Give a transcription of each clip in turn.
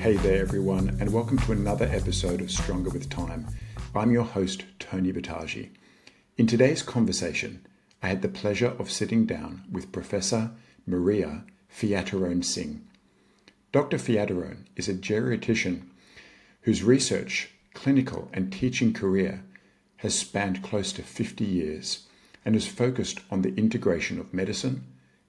Hey there everyone, and welcome to another episode of Stronger with Time. I'm your host, Tony Battaji. In today's conversation, I had the pleasure of sitting down with Professor Maria Fiatarone Singh. Dr. Fiatarone is a geriatrician whose research, clinical and teaching career has spanned close to 50 years and is focused on the integration of medicine,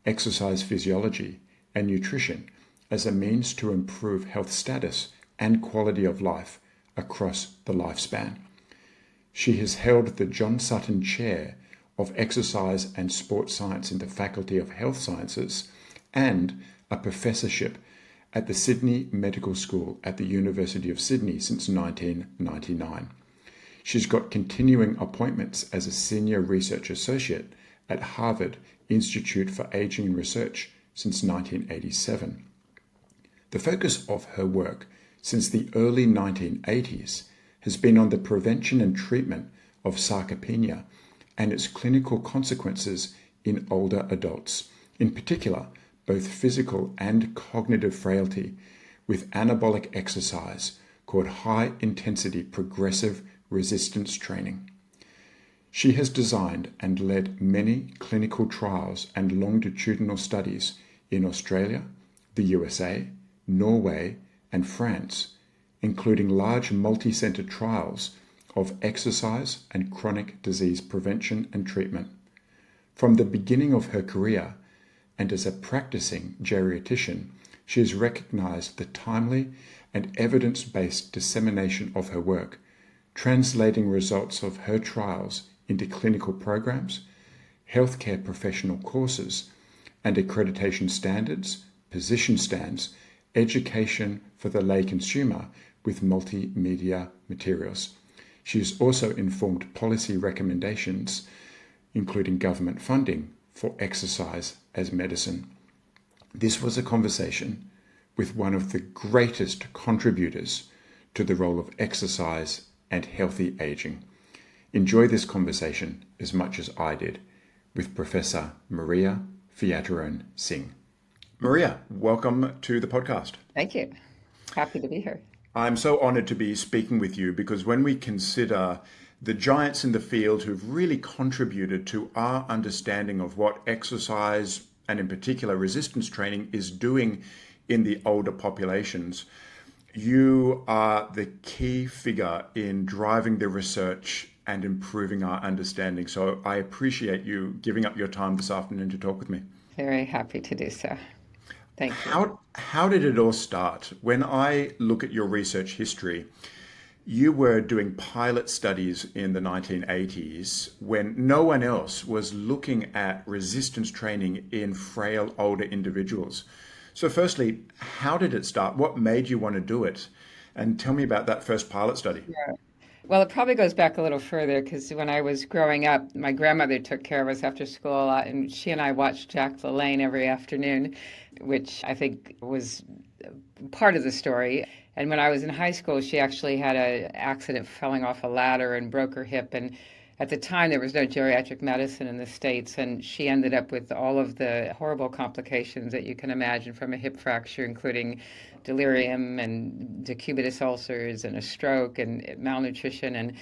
exercise physiology, and nutrition as a means to improve health status and quality of life across the lifespan. She has held the John Sutton Chair of Exercise and Sports Science in the Faculty of Health Sciences and a professorship at the Sydney Medical School at the University of Sydney since 1999. She's got continuing appointments as a senior research associate at Harvard Institute for Aging and Research since 1987. The focus of her work since the early 1980s has been on the prevention and treatment of sarcopenia and its clinical consequences in older adults, in particular both physical and cognitive frailty, with anabolic exercise called high-intensity progressive resistance training. She has designed and led many clinical trials and longitudinal studies in Australia, the USA, Norway, and France, including large multi-center trials of exercise and chronic disease prevention and treatment. From the beginning of her career, and as a practicing geriatrician, she has recognized the timely and evidence-based dissemination of her work, translating results of her trials into clinical programs, healthcare professional courses, and accreditation standards, position stands, education for the lay consumer with multimedia materials. She has also informed policy recommendations, including government funding for exercise as medicine. This was a conversation with one of the greatest contributors to the role of exercise and healthy aging. Enjoy this conversation as much as I did with Professor Maria Fiatarone Singh. Maria, welcome to the podcast. Thank you. Happy to be here. I'm so honored to be speaking with you because when we consider the giants in the field who've really contributed to our understanding of what exercise and in particular resistance training is doing in the older populations, you are the key figure in driving the research and improving our understanding. So I appreciate you giving up your time this afternoon to talk with me. Very happy to do so. Thank you. How did it all start? When I look at your research history, you were doing pilot studies in the 1980s when no one else was looking at resistance training in frail older individuals. So firstly, how did it start? What made you want to do it? And tell me about that first pilot study. Yeah. Well, it probably goes back a little further because when I was growing up, my grandmother took care of us after school a lot, and she and I watched Jack LaLanne every afternoon, which I think was part of the story. And when I was in high school, she actually had an accident falling off a ladder and broke her hip. And at the time, there was no geriatric medicine in the States, and she ended up with all of the horrible complications that you can imagine from a hip fracture, including delirium and decubitus ulcers and a stroke and malnutrition. And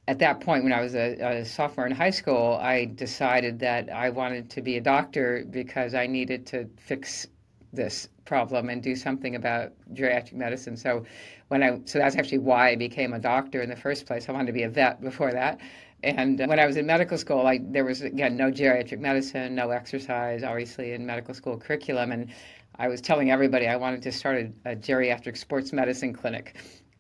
at that point, when I was a sophomore in high school, I decided that I wanted to be a doctor because I needed to fix this problem and do something about geriatric medicine. So that's actually why I became a doctor in the first place. I wanted to be a vet before that. And when I was in medical school, there was, again, no geriatric medicine, no exercise, obviously, in medical school curriculum. And I was telling everybody I wanted to start a geriatric sports medicine clinic.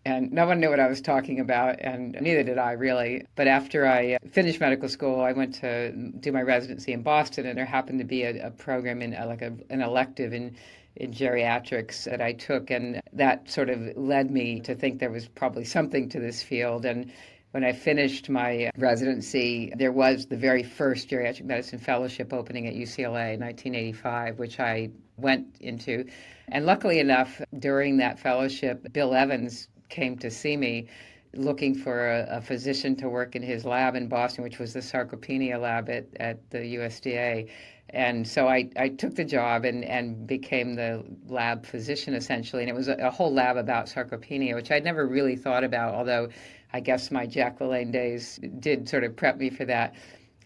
And no one knew what I was talking about, and neither did I, really. But after I finished medical school, I went to do my residency in Boston, and there happened to be a program in an elective in geriatrics that I took, and that sort of led me to think there was probably something to this field. And when I finished my residency, there was the very first geriatric medicine fellowship opening at UCLA in 1985, which I went into. And luckily enough, during that fellowship, Bill Evans came to see me looking for a physician to work in his lab in Boston, which was the sarcopenia lab at the USDA. And so I took the job and became the lab physician essentially. And it was a whole lab about sarcopenia, which I'd never really thought about, although I guess my Jack LaLanne days did sort of prep me for that.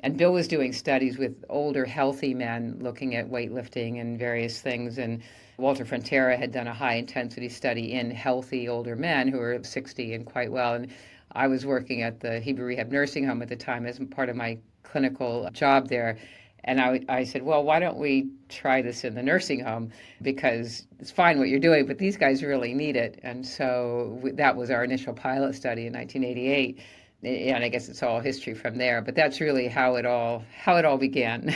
And Bill was doing studies with older, healthy men looking at weightlifting and various things. And Walter Frontera had done a high intensity study in healthy older men who were 60 and quite well. And I was working at the Hebrew Rehab Nursing Home at the time as part of my clinical job there. And I said, well, why don't we try this in the nursing home? Because it's fine what you're doing, but these guys really need it. And so that was our initial pilot study in 1988. And I guess it's all history from there. But that's really how it all began.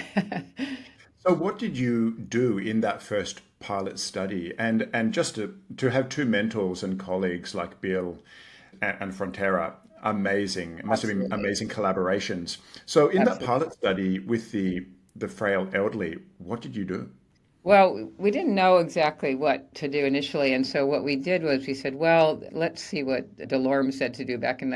So what did you do in that first pilot study? And just to have two mentors and colleagues like Bill and Frontera, amazing. It must have been Absolutely. amazing collaborations. So in that Absolutely. pilot study with the frail elderly, what did you do? Well, we didn't know exactly what to do initially, and so what we did was we said, well, let's see what Delorme said to do back in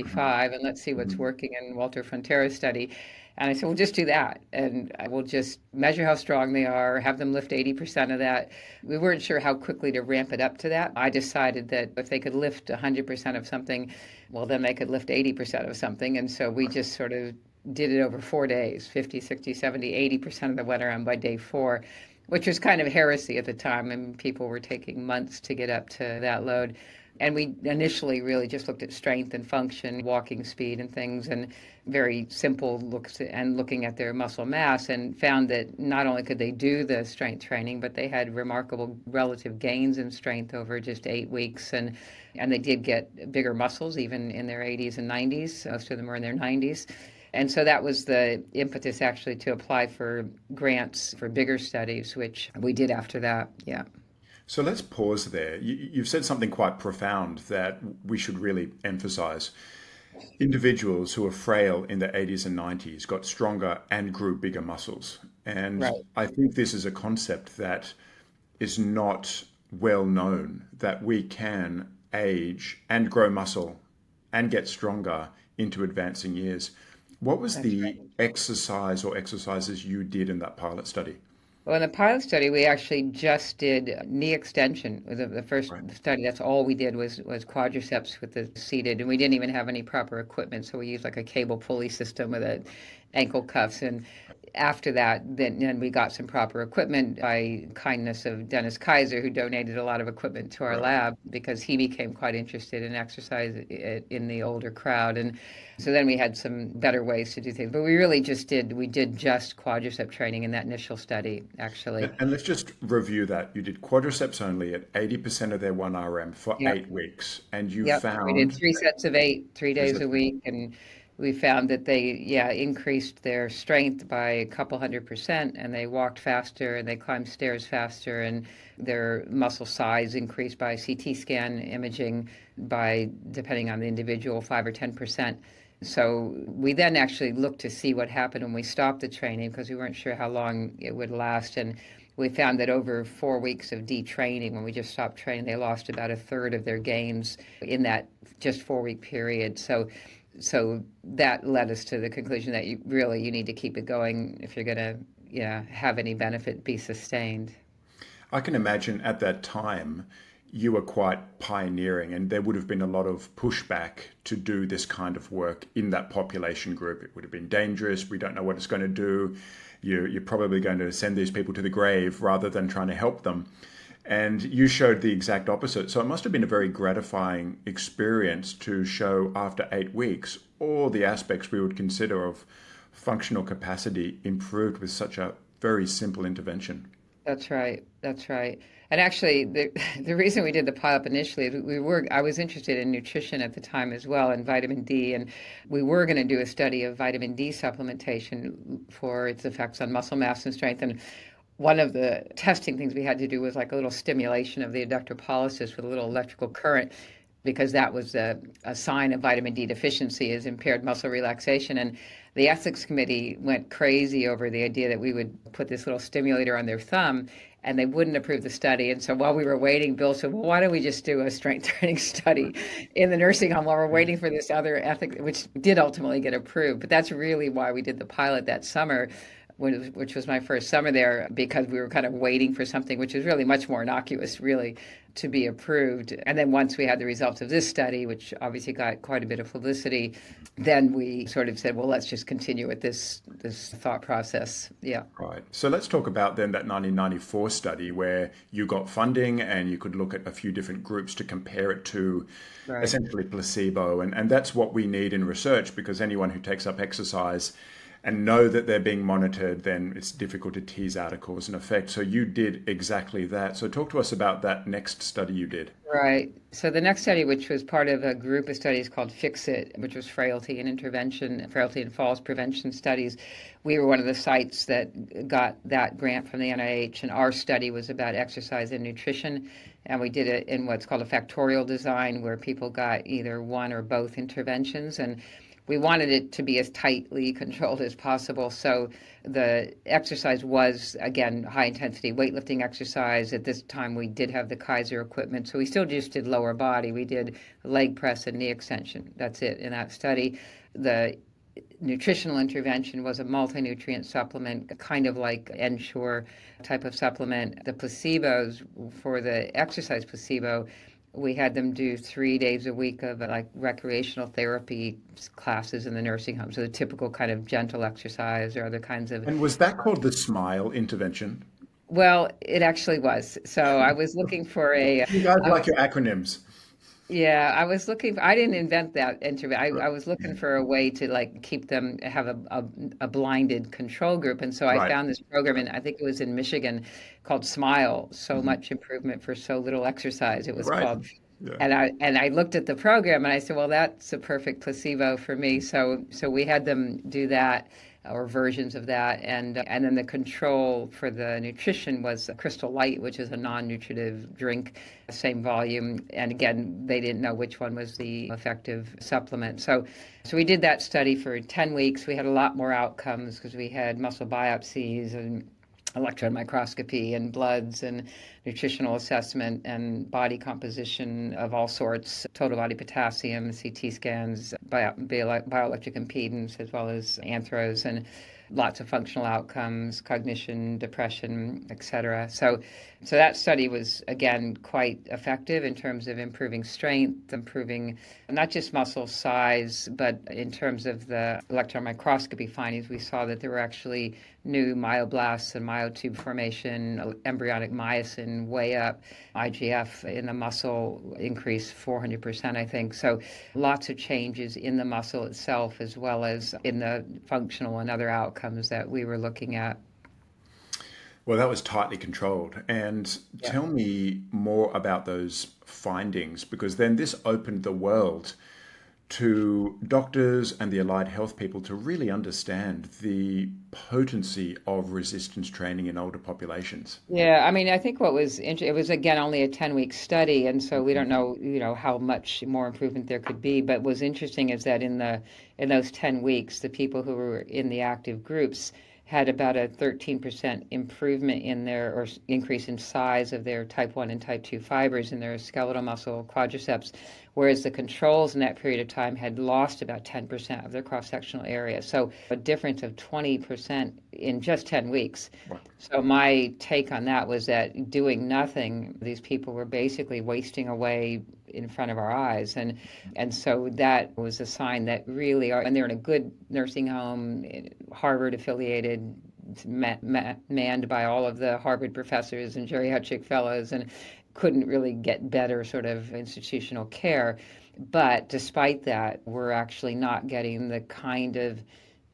Mhm, 1945, and let's see what's mhm. working in Walter Frontera's study. And I said, we'll just do that, and we'll just measure how strong they are, have them lift 80% of that. We weren't sure how quickly to ramp it up to that. I decided that if they could lift 100% of something, well, then they could lift 80% of something, and so we just sort of did it over 4 days, 50, 60, 70, 80% of them went around by day 4, which was kind of heresy at the time. I mean, people were taking months to get up to that load. And we initially really just looked at strength and function, walking speed and things, and very simple looks and looking at their muscle mass, and found that not only could they do the strength training, but they had remarkable relative gains in strength over just 8 weeks. And they did get bigger muscles even in their 80s and 90s. Most of them were in their 90s. And so that was the impetus actually to apply for grants for bigger studies, which we did after that. Yeah. So let's pause there. You've said something quite profound that we should really emphasize. Individuals who were frail in the 80s and 90s got stronger and grew bigger muscles. And Right. I think this is a concept that is not well known, that we can age and grow muscle and get stronger into advancing years. What was That's the right. exercise or exercises you did in that pilot study? Well, in the pilot study, we actually just did knee extension. The first Right. study, that's all we did was quadriceps with the seated, and we didn't even have any proper equipment. So we used like a cable pulley system with a ankle cuffs. And after that, then we got some proper equipment by kindness of Dennis Kaiser, who donated a lot of equipment to our Right. lab because he became quite interested in exercise in the older crowd. And so then we had some better ways to do things. But we did just quadricep training in that initial study, actually. And let's just review that. You did quadriceps only at 80% of their 1RM for Yep. 8 weeks, and you Yep. We did found three sets of eight, three three days sets a of eight. week. And we found that they, yeah, increased their strength by a couple 100%, and they walked faster and they climbed stairs faster, and their muscle size increased by CT scan imaging by, depending on the individual, 5 or 10%. So we then actually looked to see what happened when we stopped the training because we weren't sure how long it would last. And we found that over 4 weeks of detraining, when we just stopped training, they lost about a third of their gains in that just 4 week period. So that led us to the conclusion that you need to keep it going if you're going to, yeah, have any benefit be sustained. I can imagine at that time you were quite pioneering, and there would have been a lot of pushback to do this kind of work in that population group. It would have been dangerous. We don't know what it's going to do. You're probably going to send these people to the grave rather than trying to help them. And you showed the exact opposite. So it must have been a very gratifying experience to show after 8 weeks all the aspects we would consider of functional capacity improved with such a very simple intervention. That's right. That's right. And actually, the the reason we did the pilot initially is I was interested in nutrition at the time as well, and vitamin D, and we were going to do a study of vitamin D supplementation for its effects on muscle mass and strength. And one of the testing things we had to do was like a little stimulation of the adductor pollicis with a little electrical current, because that was a sign of vitamin D deficiency is impaired muscle relaxation. And the ethics committee went crazy over the idea that we would put this little stimulator on their thumb, and they wouldn't approve the study. And so while we were waiting, Bill said, well, why don't we just do a strength training study in the nursing home while we're waiting for this other ethics, which did ultimately get approved. But that's really why we did the pilot that summer, which was my first summer there, because we were kind of waiting for something which is really much more innocuous, really, to be approved. And then once we had the results of this study, which obviously got quite a bit of publicity, then we sort of said, well, let's just continue with this thought process. Yeah. Right. So let's talk about then that 1994 study where you got funding and you could look at a few different groups to compare it to Right. essentially placebo. And that's what we need in research, because anyone who takes up exercise and know that they're being monitored, then it's difficult to tease out a cause and effect. So you did exactly that. So talk to us about that next study you did. Right. So the next study, which was part of a group of studies called FIXIT, which was frailty and falls prevention studies, we were one of the sites that got that grant from the NIH, and our study was about exercise and nutrition. And we did it in what's called a factorial design, where people got either one or both interventions. And we wanted it to be as tightly controlled as possible. So the exercise was, again, high intensity weightlifting exercise. At this time, we did have the Kaiser equipment. So we still just did lower body. We did leg press and knee extension. That's it in that study. The nutritional intervention was a multi-nutrient supplement, kind of like Ensure type of supplement. The placebos, for the exercise placebo, we had them do 3 days a week of like recreational therapy classes in the nursing home. So the typical kind of gentle exercise or other kinds of. And was that called the SMILE intervention? Well, it actually was. So I was looking for You guys like your acronyms. yeah, I didn't invent that interview. I was looking for a way to like keep them, have a blinded control group. And so I Right. found this program, and I think it was in Michigan, called SMILE, So Much Improvement for So Little Exercise, it was Right. called. Yeah. And I looked at the program and I said, well, that's a perfect placebo for me. So we had them do that, or versions of that, and then the control for the nutrition was Crystal Light, which is a non-nutritive drink, same volume. And again, they didn't know which one was the effective supplement. So we did that study for 10 weeks. We had a lot more outcomes because we had muscle biopsies and electron microscopy and bloods and nutritional assessment and body composition of all sorts, total body potassium, CT scans, bioelectric impedance, as well as anthros, and lots of functional outcomes, cognition, depression, etc. So that study was, again, quite effective in terms of improving strength, improving not just muscle size, but in terms of the electron microscopy findings, we saw that there were actually new myoblasts and myotube formation, embryonic myosin way up, IGF in the muscle increased 400%, I think. So lots of changes in the muscle itself, as well as in the functional and other outcomes that we were looking at. Well, that was tightly controlled. And Yeah. tell me more about those findings, because then this opened the world to doctors and the allied health people to really understand the potency of resistance training in older populations. Yeah, I mean, I think what was it was, again, only a 10-week study, and so we don't know, how much more improvement there could be. But what's interesting is that in those 10 weeks, the people who were in the active groups had about a 13% improvement in their, or increase in size of their type 1 and type 2 fibers in their skeletal muscle quadriceps, whereas the controls in that period of time had lost about 10% of their cross-sectional area. So a difference of 20% in just 10 weeks. Right. So my take on that was that doing nothing, these people were basically wasting away in front of our eyes. And so that was a sign that really and they're in a good nursing home, Harvard affiliated, manned by all of the Harvard professors and geriatric fellows, and couldn't really get better sort of institutional care. But despite that, we're actually not getting the kind of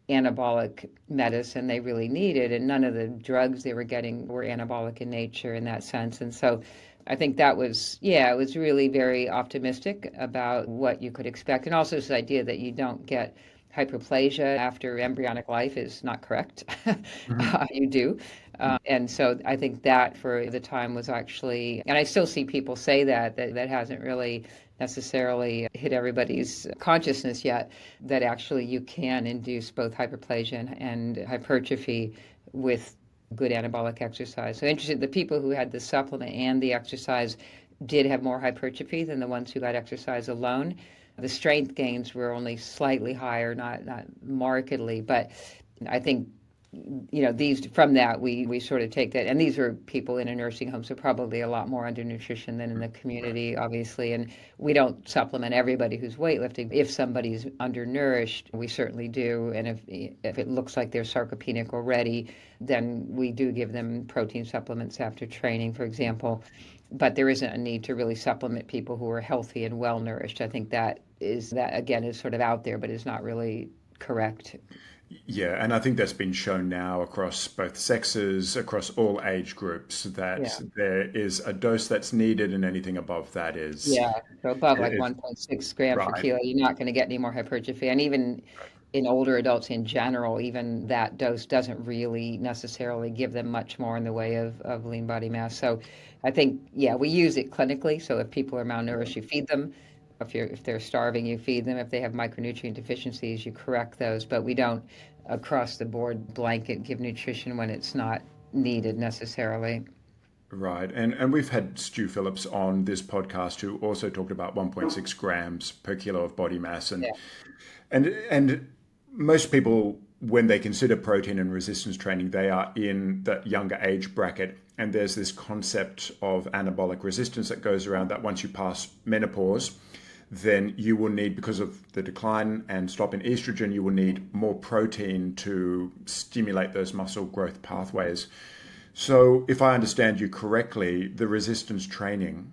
anabolic medicine they really needed, and none of the drugs they were getting were anabolic in nature in that sense. And so I think that was, it was really very optimistic about what you could expect. And also this idea that you don't get hyperplasia after embryonic life is not correct. You do. And so I think that for the time was actually, and I still see people say that hasn't really necessarily hit everybody's consciousness yet, that actually you can induce both hyperplasia and hypertrophy with good anabolic exercise. So interesting, the people who had the supplement and the exercise did have more hypertrophy than the ones who got exercise alone. The strength gains were only slightly higher, not markedly, but I think these from that we sort of take that, and these are people in a nursing home, so probably a lot more undernutrition than in the community, obviously. And we don't supplement everybody who's weightlifting. If somebody's undernourished, we certainly do, and if it looks like they're sarcopenic already, then we do give them protein supplements after training, for example. But there isn't a need to really supplement people who are healthy and well nourished. I think that again is sort of out there, but is not really correct. Yeah, and I think that's been shown now across both sexes, across all age groups, Yeah. that there is a dose that's needed, and anything above that Yeah, so above like is 1.6 grams per right. kilo, you're not going to get any more hypertrophy. And even in older adults in general, even that dose doesn't really necessarily give them much more in the way of lean body mass. So I think, yeah, we use it clinically. So if people are malnourished, you feed them. If they're starving, you feed them. If they have micronutrient deficiencies, you correct those. But we don't across the board blanket give nutrition when it's not needed necessarily. Right. And we've had Stu Phillips on this podcast who also talked about 1.6 grams per kilo of body mass. Yeah. And most people, when they consider protein and resistance training, they are in the younger age bracket. And there's this concept of anabolic resistance that goes around that once you pass menopause, then you will need, because of the decline and stop in estrogen, you will need more protein to stimulate those muscle growth pathways. So, if I understand you correctly, the resistance training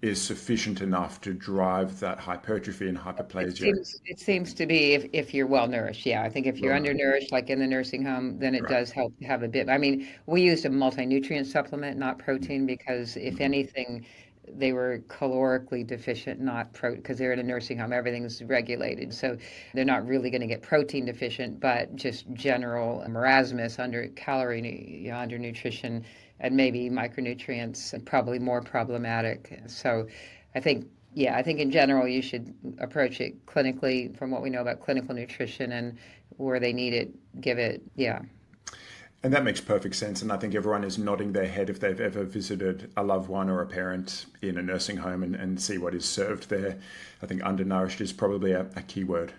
is sufficient enough to drive that hypertrophy and hyperplasia. It seems to be if you're well nourished. Yeah, I think if you're Right. undernourished, like in the nursing home, then it Right. does help to have a bit. I mean, we used a multi-nutrient supplement, not protein, because if Mhm. anything, they were calorically deficient, not because they're in a nursing home. Everything's regulated, so they're not really going to get protein deficient, but just general marasmus, under calorie, under nutrition, and maybe micronutrients, and probably more problematic. So, I think. Yeah, I think in general you should approach it clinically from what we know about clinical nutrition, and where they need it, give it. Yeah, And that makes perfect sense. And I think everyone is nodding their head if they've ever visited a loved one or a parent in a nursing home and see what is served there. I think undernourished is probably a key word.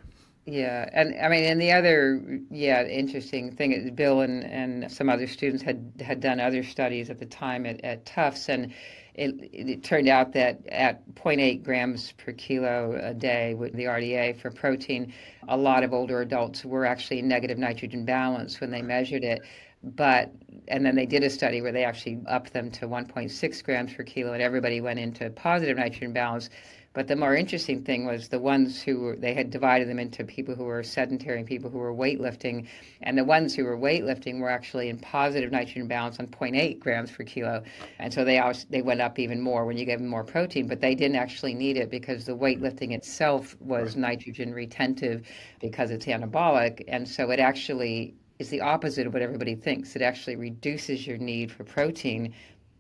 yeah. And I mean, and the other, yeah, interesting thing is Bill and some other students had done other studies at the time at Tufts, and it turned out that at zero point 0.8 grams per kilo a day with the RDA for protein, a lot of older adults were actually in negative nitrogen balance when they measured it. But and then they did a study where they actually upped them to 1.6 grams per kilo, and everybody went into positive nitrogen balance. But the more interesting thing was the ones they had divided them into people who were sedentary and people who were weightlifting. And the ones who were weightlifting were actually in positive nitrogen balance on zero point 0.8 grams per kilo. And so they went up even more when you gave them more protein, but they didn't actually need it because the weightlifting itself was Right. nitrogen retentive because it's anabolic. And so it actually is the opposite of what everybody thinks. It actually reduces your need for protein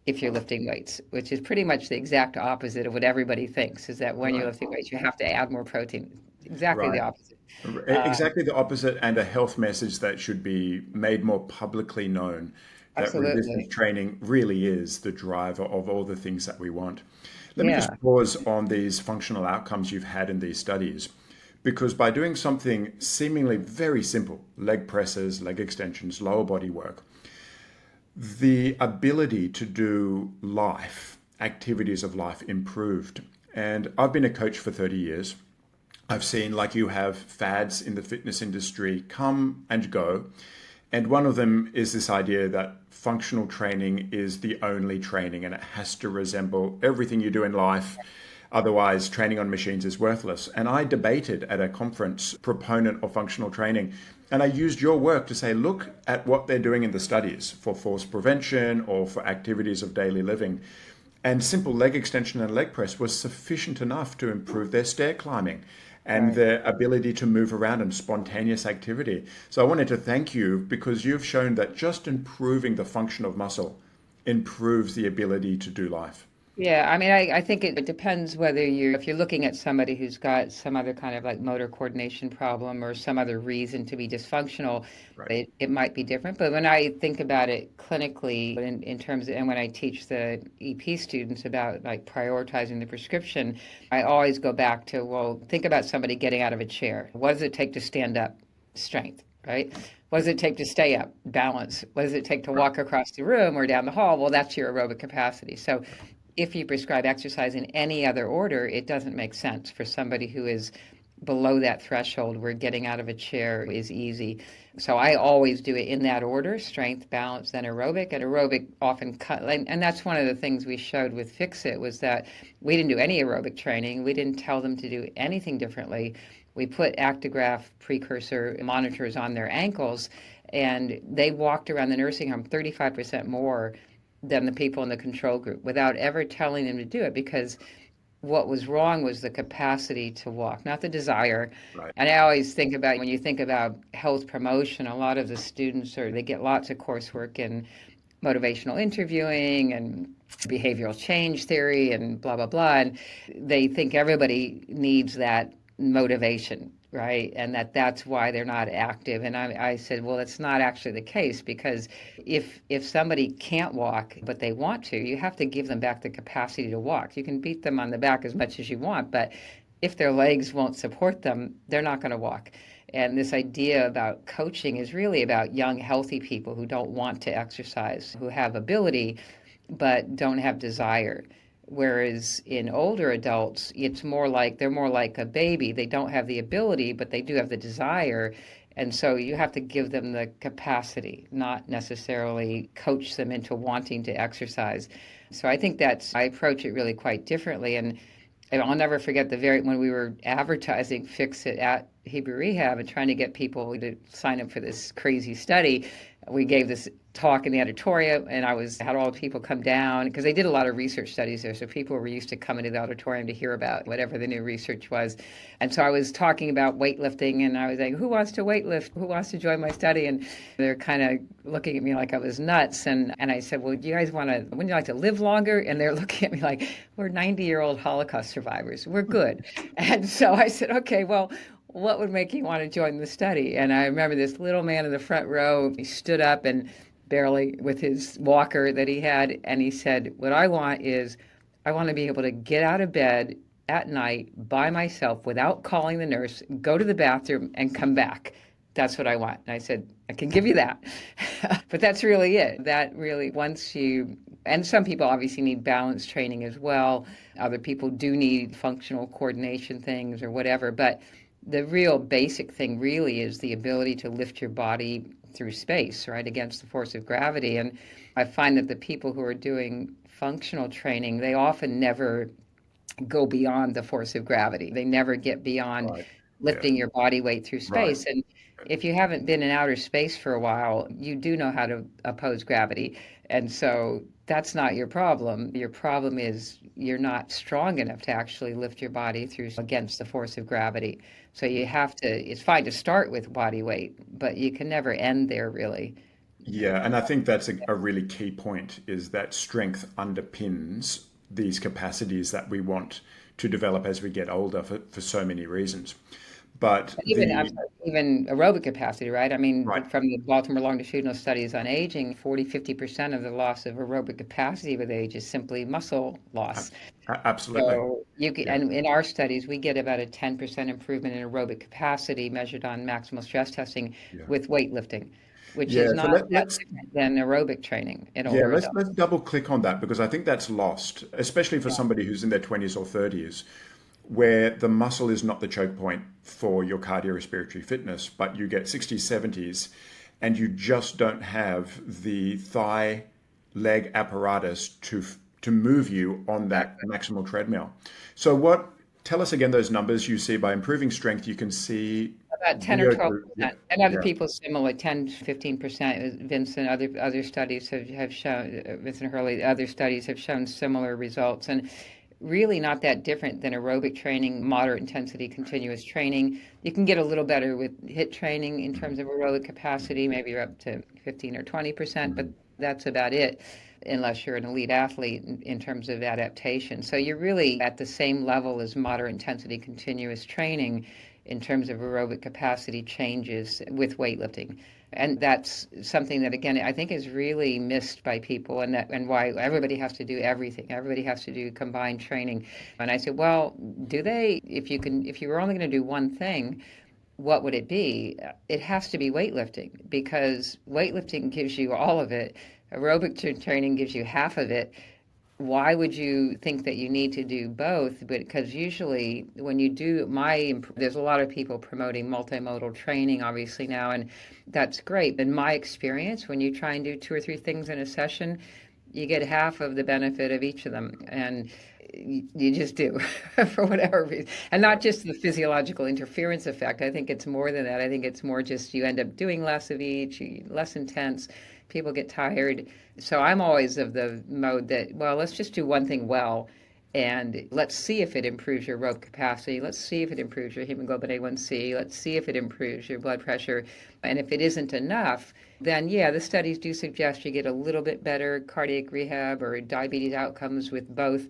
if you're lifting weights, which is pretty much the exact opposite of what everybody thinks, is that when you're Right. lifting weights, you have to add more protein. Exactly the Right. opposite. Uh, Exactly the opposite, and a health message that should be made more publicly known, that resistance Absolutely. training really is the driver of all the things that we want. Let me just Yeah. pause on these functional outcomes you've had in these studies, because by doing something seemingly very simple, leg presses, leg extensions, lower body work, the ability to do life, activities of life improved. And I've been a coach for 30 years. I've seen, like you have, fads in the fitness industry come and go. And one of them is this idea that functional training is the only training and it has to resemble everything you do in life. Otherwise, training on machines is worthless. And I debated at a conference, proponent of functional training, and I used your work to say, look at what they're doing in the studies for force prevention or for activities of daily living. And simple leg extension and leg press was sufficient enough to improve their stair climbing and Right. their ability to move around and spontaneous activity. So I wanted to thank you because you've shown that just improving the function of muscle improves the ability to do life. Yeah, I mean, I think it depends if you're looking at somebody who's got some other kind of like motor coordination problem or some other reason to be dysfunctional, Right. it might be different. But when I think about it clinically in terms of, and when I teach the EP students about like prioritizing the prescription, I always go back to, well, think about somebody getting out of a chair. What does it take to stand up? Strength. right? What does it take to stay up? Balance. What does it take to walk across the room or down the hall? Well, that's your aerobic capacity. So if you prescribe exercise in any other order, it doesn't make sense for somebody who is below that threshold where getting out of a chair is easy. So I always do it in that order: strength, balance, then aerobic. And aerobic often and that's one of the things we showed with FIXIT, was that we didn't do any aerobic training. We didn't tell them to do anything differently. We put actigraph precursor monitors on their ankles, and they walked around the nursing home 35% more than the people in the control group without ever telling them to do it, because what was wrong was the capacity to walk, not the desire. Right. And I always think about, when you think about health promotion, a lot of the students they get lots of coursework in motivational interviewing and behavioral change theory and blah, blah, blah. And they think everybody needs that motivation, right? And that's why they're not active. And I said, well, that's not actually the case, because if somebody can't walk but they want to, you have to give them back the capacity to walk. You can beat them on the back as much as you want, but if their legs won't support them, they're not going to walk. And this idea about coaching is really about young, healthy people who don't want to exercise, who have ability but don't have desire. Whereas in older adults, it's more like they're more like a baby. They don't have the ability, but they do have the desire. And so you have to give them the capacity, not necessarily coach them into wanting to exercise. So I think I approach it really quite differently. And I'll never forget when we were advertising FIXIT at Hebrew Rehab and trying to get people to sign up for this crazy study. We gave this talk in the auditorium, and I had all the people come down, because they did a lot of research studies there, so people were used to coming to the auditorium to hear about whatever the new research was. And so I was talking about weightlifting, and I was like, who wants to weightlift? Who wants to join my study? And they're kind of looking at me like I was nuts. And I said, well, do you guys wouldn't you like to live longer? And they're looking at me like, we're 90-year-old Holocaust survivors. We're good. And so I said, okay, well, what would make you want to join the study? And I remember this little man in the front row, he stood up and barely with his walker that he had, and he said, what I want to be able to get out of bed at night by myself without calling the nurse, go to the bathroom and come back. That's what I want. And I said, I can give you that. But that's really it. That really, and some people obviously need balance training as well. Other people do need functional coordination things or whatever. But the real basic thing really is the ability to lift your body through space, right, against the force of gravity. And I find that the people who are doing functional training, they often never go beyond the force of gravity. They never get beyond lifting your body weight through space. And if you haven't been in outer space for a while, you do know how to oppose gravity. And so that's not your problem. Your problem is you're not strong enough to actually lift your body against the force of gravity. So it's fine to start with body weight, but you can never end there, really. Yeah, and I think that's a really key point, is that strength underpins these capacities that we want to develop as we get older for so many reasons. But even aerobic capacity, right? I mean, right, from the Baltimore longitudinal studies on aging, 50% of the loss of aerobic capacity with age is simply muscle loss. absolutely. So and in our studies, we get about a 10% improvement in aerobic capacity measured on maximal stress testing with weightlifting, which is So not that different than aerobic training in older adults. let's double click on that, because I think that's lost, especially for somebody who's in their 20s or 30s, where the muscle is not the choke point for your cardiorespiratory fitness, but you get 60s, 70s, and you just don't have the thigh leg apparatus to move you on that maximal treadmill. So tell us again those numbers you see. By improving strength, you can see about 10 or 12%. And other people similar, 10, 15%. Vincent, other studies have shown, Vincent Hurley, other studies have shown similar results. And really not that different than aerobic training, moderate intensity, continuous training. You can get a little better with HIIT training in terms of aerobic capacity, maybe you're up to 15 or 20%, but that's about it, unless you're an elite athlete in terms of adaptation. So you're really at the same level as moderate intensity, continuous training in terms of aerobic capacity changes with weightlifting. And that's something that, again, I think is really missed by people, and why everybody has to do everything. Everybody has to do combined training. And I said, well, do they? If you were only going to do one thing, what would it be? It has to be weightlifting, because weightlifting gives you all of it. Aerobic training gives you half of it. Why would you think that you need to do both? Because usually when you do there's a lot of people promoting multimodal training obviously now, and that's great. In my experience, when you try and do two or three things in a session, you get half of the benefit of each of them. And you just do for whatever reason. And not just the physiological interference effect. I think it's more than that. I think it's more just you end up doing less of each, less intense, people get tired. So I'm always of the mode that, well, let's just do one thing well, and let's see if it improves your rope capacity. Let's see if it improves your hemoglobin A1C. Let's see if it improves your blood pressure. And if it isn't enough, then yeah, the studies do suggest you get a little bit better cardiac rehab or diabetes outcomes with both,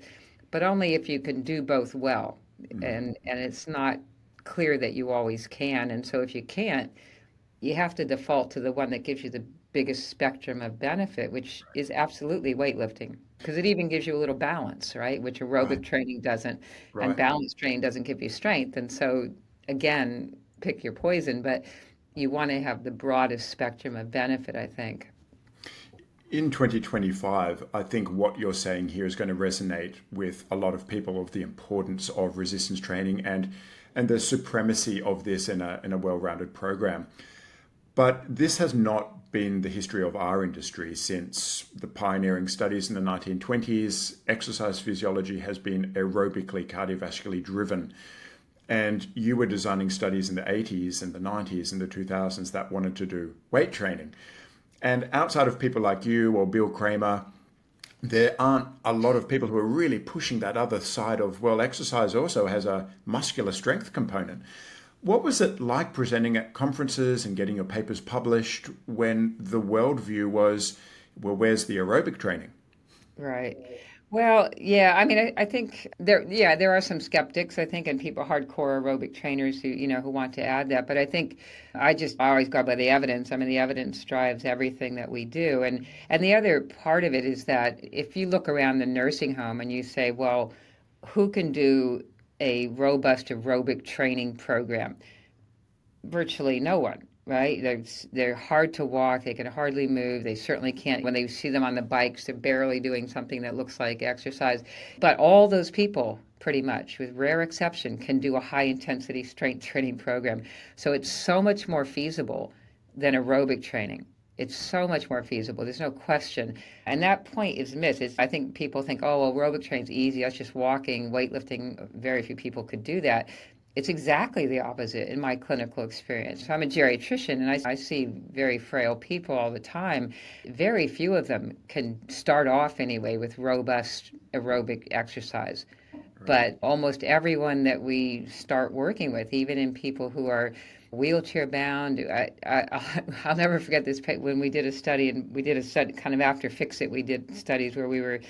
but only if you can do both well. And it's not clear that you always can. And so if you can't, you have to default to the one that gives you the biggest spectrum of benefit, which is absolutely weightlifting, because it even gives you a little balance, right? Which Right, aerobic training doesn't, and right. balance training doesn't give you strength. And so, again, pick your poison, but you want to have the broadest spectrum of benefit, I think. In 2025, I think what you're saying here is going to resonate with a lot of people of the importance of resistance training and the supremacy of this in a well-rounded program. But this has not been the history of our industry since the pioneering studies in the 1920s. Exercise physiology has been aerobically cardiovascularly driven. And you were designing studies in the 80s and the 90s and the 2000s that wanted to do weight training. And outside of people like you or Bill Kramer, there aren't a lot of people who are really pushing that other side of, well, exercise also has a muscular strength component. What was it like presenting at conferences and getting your papers published when the worldview was, well, where's the aerobic training? Right. Well, yeah, I mean, I think there are some skeptics, I think, and people, hardcore aerobic trainers who want to add that. But I think I always go by the evidence. I mean, the evidence drives everything that we do. And the other part of it is that if you look around the nursing home and you say, well, who can do a robust aerobic training program? Virtually no one, right? They're hard to walk. They can hardly move. They certainly can't. When they see them on the bikes, they're barely doing something that looks like exercise. But all those people, pretty much, with rare exception, can do a high intensity strength training program. So it's so much more feasible than aerobic training. It's so much more feasible. There's no question. And that point is missed. I think people think, oh, well, aerobic training's easy. That's just walking, weightlifting. Very few people could do that. It's exactly the opposite in my clinical experience. So I'm a geriatrician, and I see very frail people all the time. Very few of them can start off anyway with robust aerobic exercise. Right. But almost everyone that we start working with, even in people who are wheelchair bound, I'll never forget this when we did a study, and we did a study kind of after FIXIT. We did studies where we were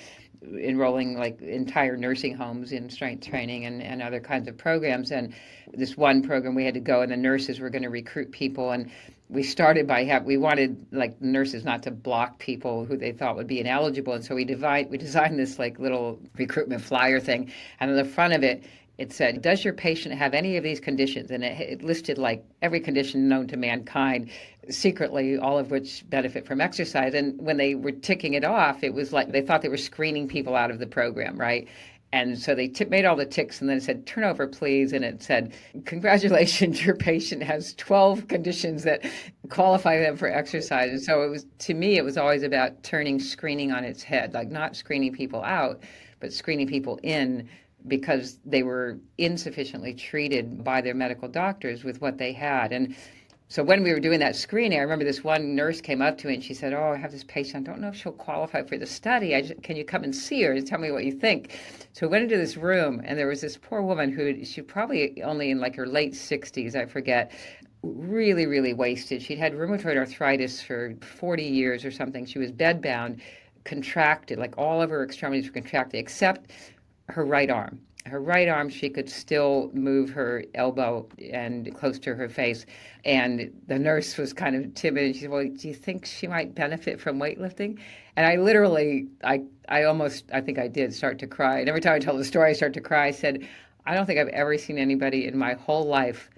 enrolling like entire nursing homes in strength training and other kinds of programs. And this one program we had to go, and the nurses were going to recruit people. And we started we wanted like nurses not to block people who they thought would be ineligible. And so we designed this like little recruitment flyer thing. And on the front of it, it said, does your patient have any of these conditions? And it listed like every condition known to mankind, secretly, all of which benefit from exercise. And when they were ticking it off, it was like they thought they were screening people out of the program, right? And so they made all the ticks, and then it said, turn over, please. And it said, congratulations, your patient has 12 conditions that qualify them for exercise. And so to me, it was always about turning screening on its head, like not screening people out, but screening people in, because they were insufficiently treated by their medical doctors with what they had. And so when we were doing that screening, I remember this one nurse came up to me and she said, oh, I have this patient. I don't know if she'll qualify for the study. Can you come and see her and tell me what you think? So we went into this room, and there was this poor woman she probably only in like her late 60s, I forget, really, really wasted. She'd had rheumatoid arthritis for 40 years or something. She was bedbound, contracted, like all of her extremities were contracted except her right arm. Her right arm, she could still move her elbow and close to her face. And the nurse was kind of timid. She said, well, do you think she might benefit from weightlifting? And I literally, I think I did start to cry. And every time I tell the story, I start to cry. I said, I don't think I've ever seen anybody in my whole life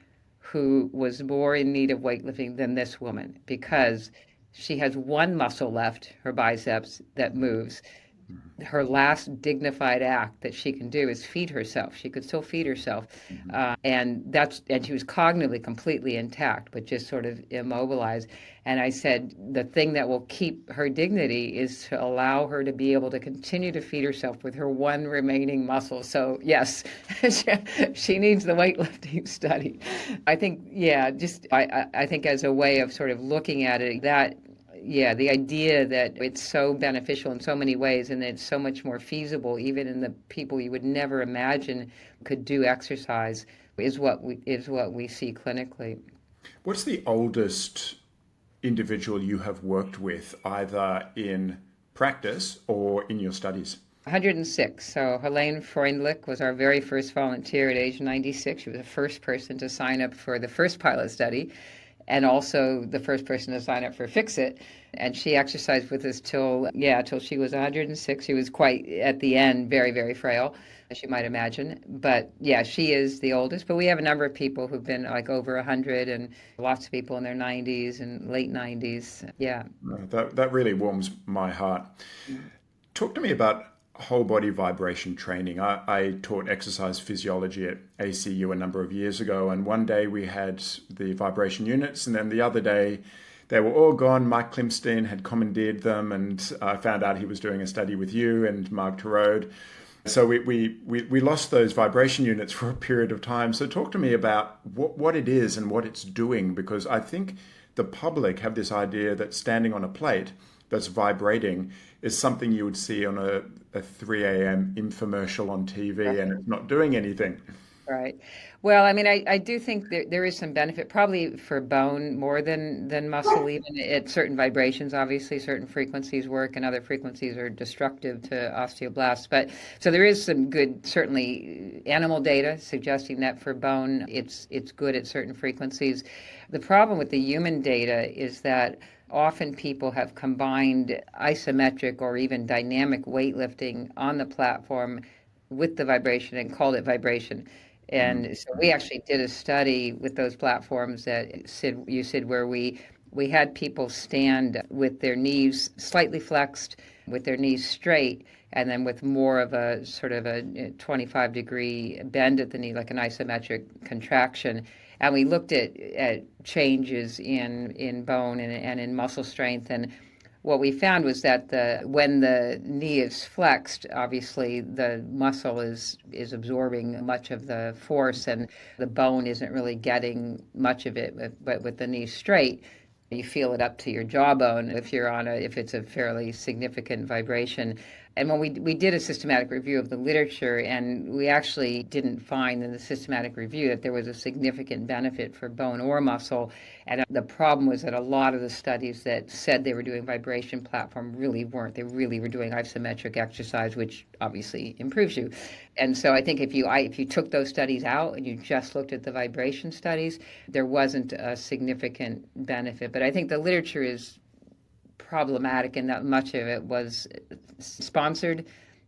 who was more in need of weightlifting than this woman because she has one muscle left, her biceps, that moves. Her last dignified act that she can do is feed herself. She could still feed herself, and she was cognitively completely intact, but just sort of immobilized. And I said the thing that will keep her dignity is to allow her to be able to continue to feed herself with her one remaining muscle. So yes, she needs the weightlifting study. I think, yeah, I think as a way of sort of looking at it, that yeah, the idea that it's so beneficial in so many ways and that it's so much more feasible, even in the people you would never imagine could do exercise, is what we see clinically. What's the oldest individual you have worked with, either in practice or in your studies? 106. So Helene Freundlich was our very first volunteer at age 96. She was the first person to sign up for the first pilot study and also the first person to sign up for FIXIT. And she exercised with us till she was 106. She was quite, at the end, very, very frail, as you might imagine. But yeah, she is the oldest. But we have a number of people who've been like over 100 and lots of people in their 90s and late 90s. Yeah. That really warms my heart. Talk to me about whole body vibration training. I taught exercise physiology at ACU a number of years ago, and one day we had the vibration units, and then the other day they were all gone. Mike Klimstein had commandeered them, and I found out he was doing a study with you and Mark Terode. So we lost those vibration units for a period of time. So talk to me about what it is and what it's doing, because I think the public have this idea that standing on a plate that's vibrating is something you would see on a 3 a.m. infomercial on TV, and it's not doing anything. Right. Well, I mean, I do think there is some benefit, probably for bone more than muscle, even at certain vibrations. Obviously, certain frequencies work and other frequencies are destructive to osteoblasts. But so there is some good, certainly animal data suggesting that for bone, it's good at certain frequencies. The problem with the human data is that often people have combined isometric or even dynamic weightlifting on the platform with the vibration and called it vibration. And so we actually did a study with those platforms that you said where we had people stand with their knees slightly flexed, with their knees straight, and then with more of a sort of a 25-degree bend at the knee, like an isometric contraction. And we looked at changes in bone and in muscle strength. And what we found was that when the knee is flexed, obviously the muscle is absorbing much of the force and the bone isn't really getting much of it. But with the knee straight, you feel it up to your jawbone if it's a fairly significant vibration. And when we did a systematic review of the literature, and we actually didn't find in the systematic review that there was a significant benefit for bone or muscle. And the problem was that a lot of the studies that said they were doing vibration platform really weren't. They really were doing isometric exercise, which obviously improves you. And so I think if you took those studies out and you just looked at the vibration studies, there wasn't a significant benefit. But I think the literature is problematic in that much of it was sponsored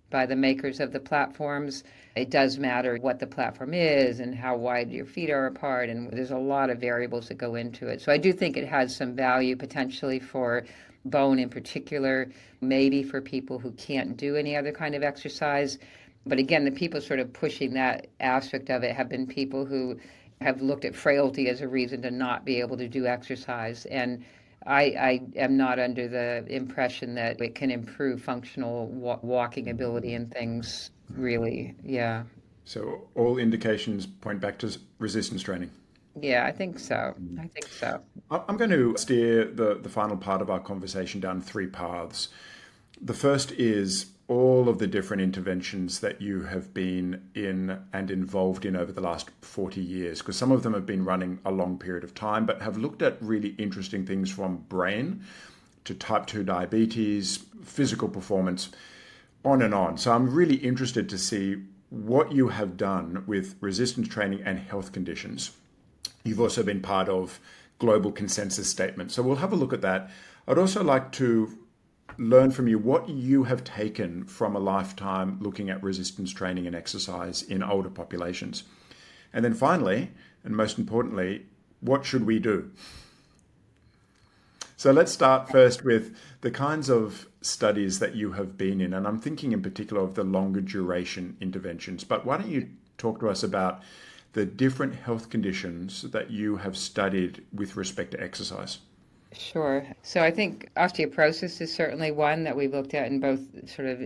by the makers of the platforms. It does matter what the platform is and how wide your feet are apart, and there's a lot of variables that go into it. So I do think it has some value potentially for bone in particular, maybe for people who can't do any other kind of exercise. But again, the people sort of pushing that aspect of it have been people who have looked at frailty as a reason to not be able to do exercise. And I am not under the impression that it can improve functional walking ability and things, really. Yeah. So all indications point back to resistance training. Yeah, I think so. I think so. I'm going to steer the final part of our conversation down three paths. The first is all of the different interventions that you have been in and involved in over the last 40 years, because some of them have been running a long period of time, but have looked at really interesting things from brain to type 2 diabetes, physical performance, on and on. So I'm really interested to see what you have done with resistance training and health conditions. You've also been part of global consensus statements. So we'll have a look at that. I'd also like to learn from you what you have taken from a lifetime looking at resistance training and exercise in older populations. And then finally, And most importantly, what should we do? So let's start first with the kinds of studies that you have been in. And I'm thinking in particular of the longer duration interventions. But why don't you talk to us about the different health conditions that you have studied with respect to exercise? Sure. So I think osteoporosis is certainly one that we've looked at in both sort of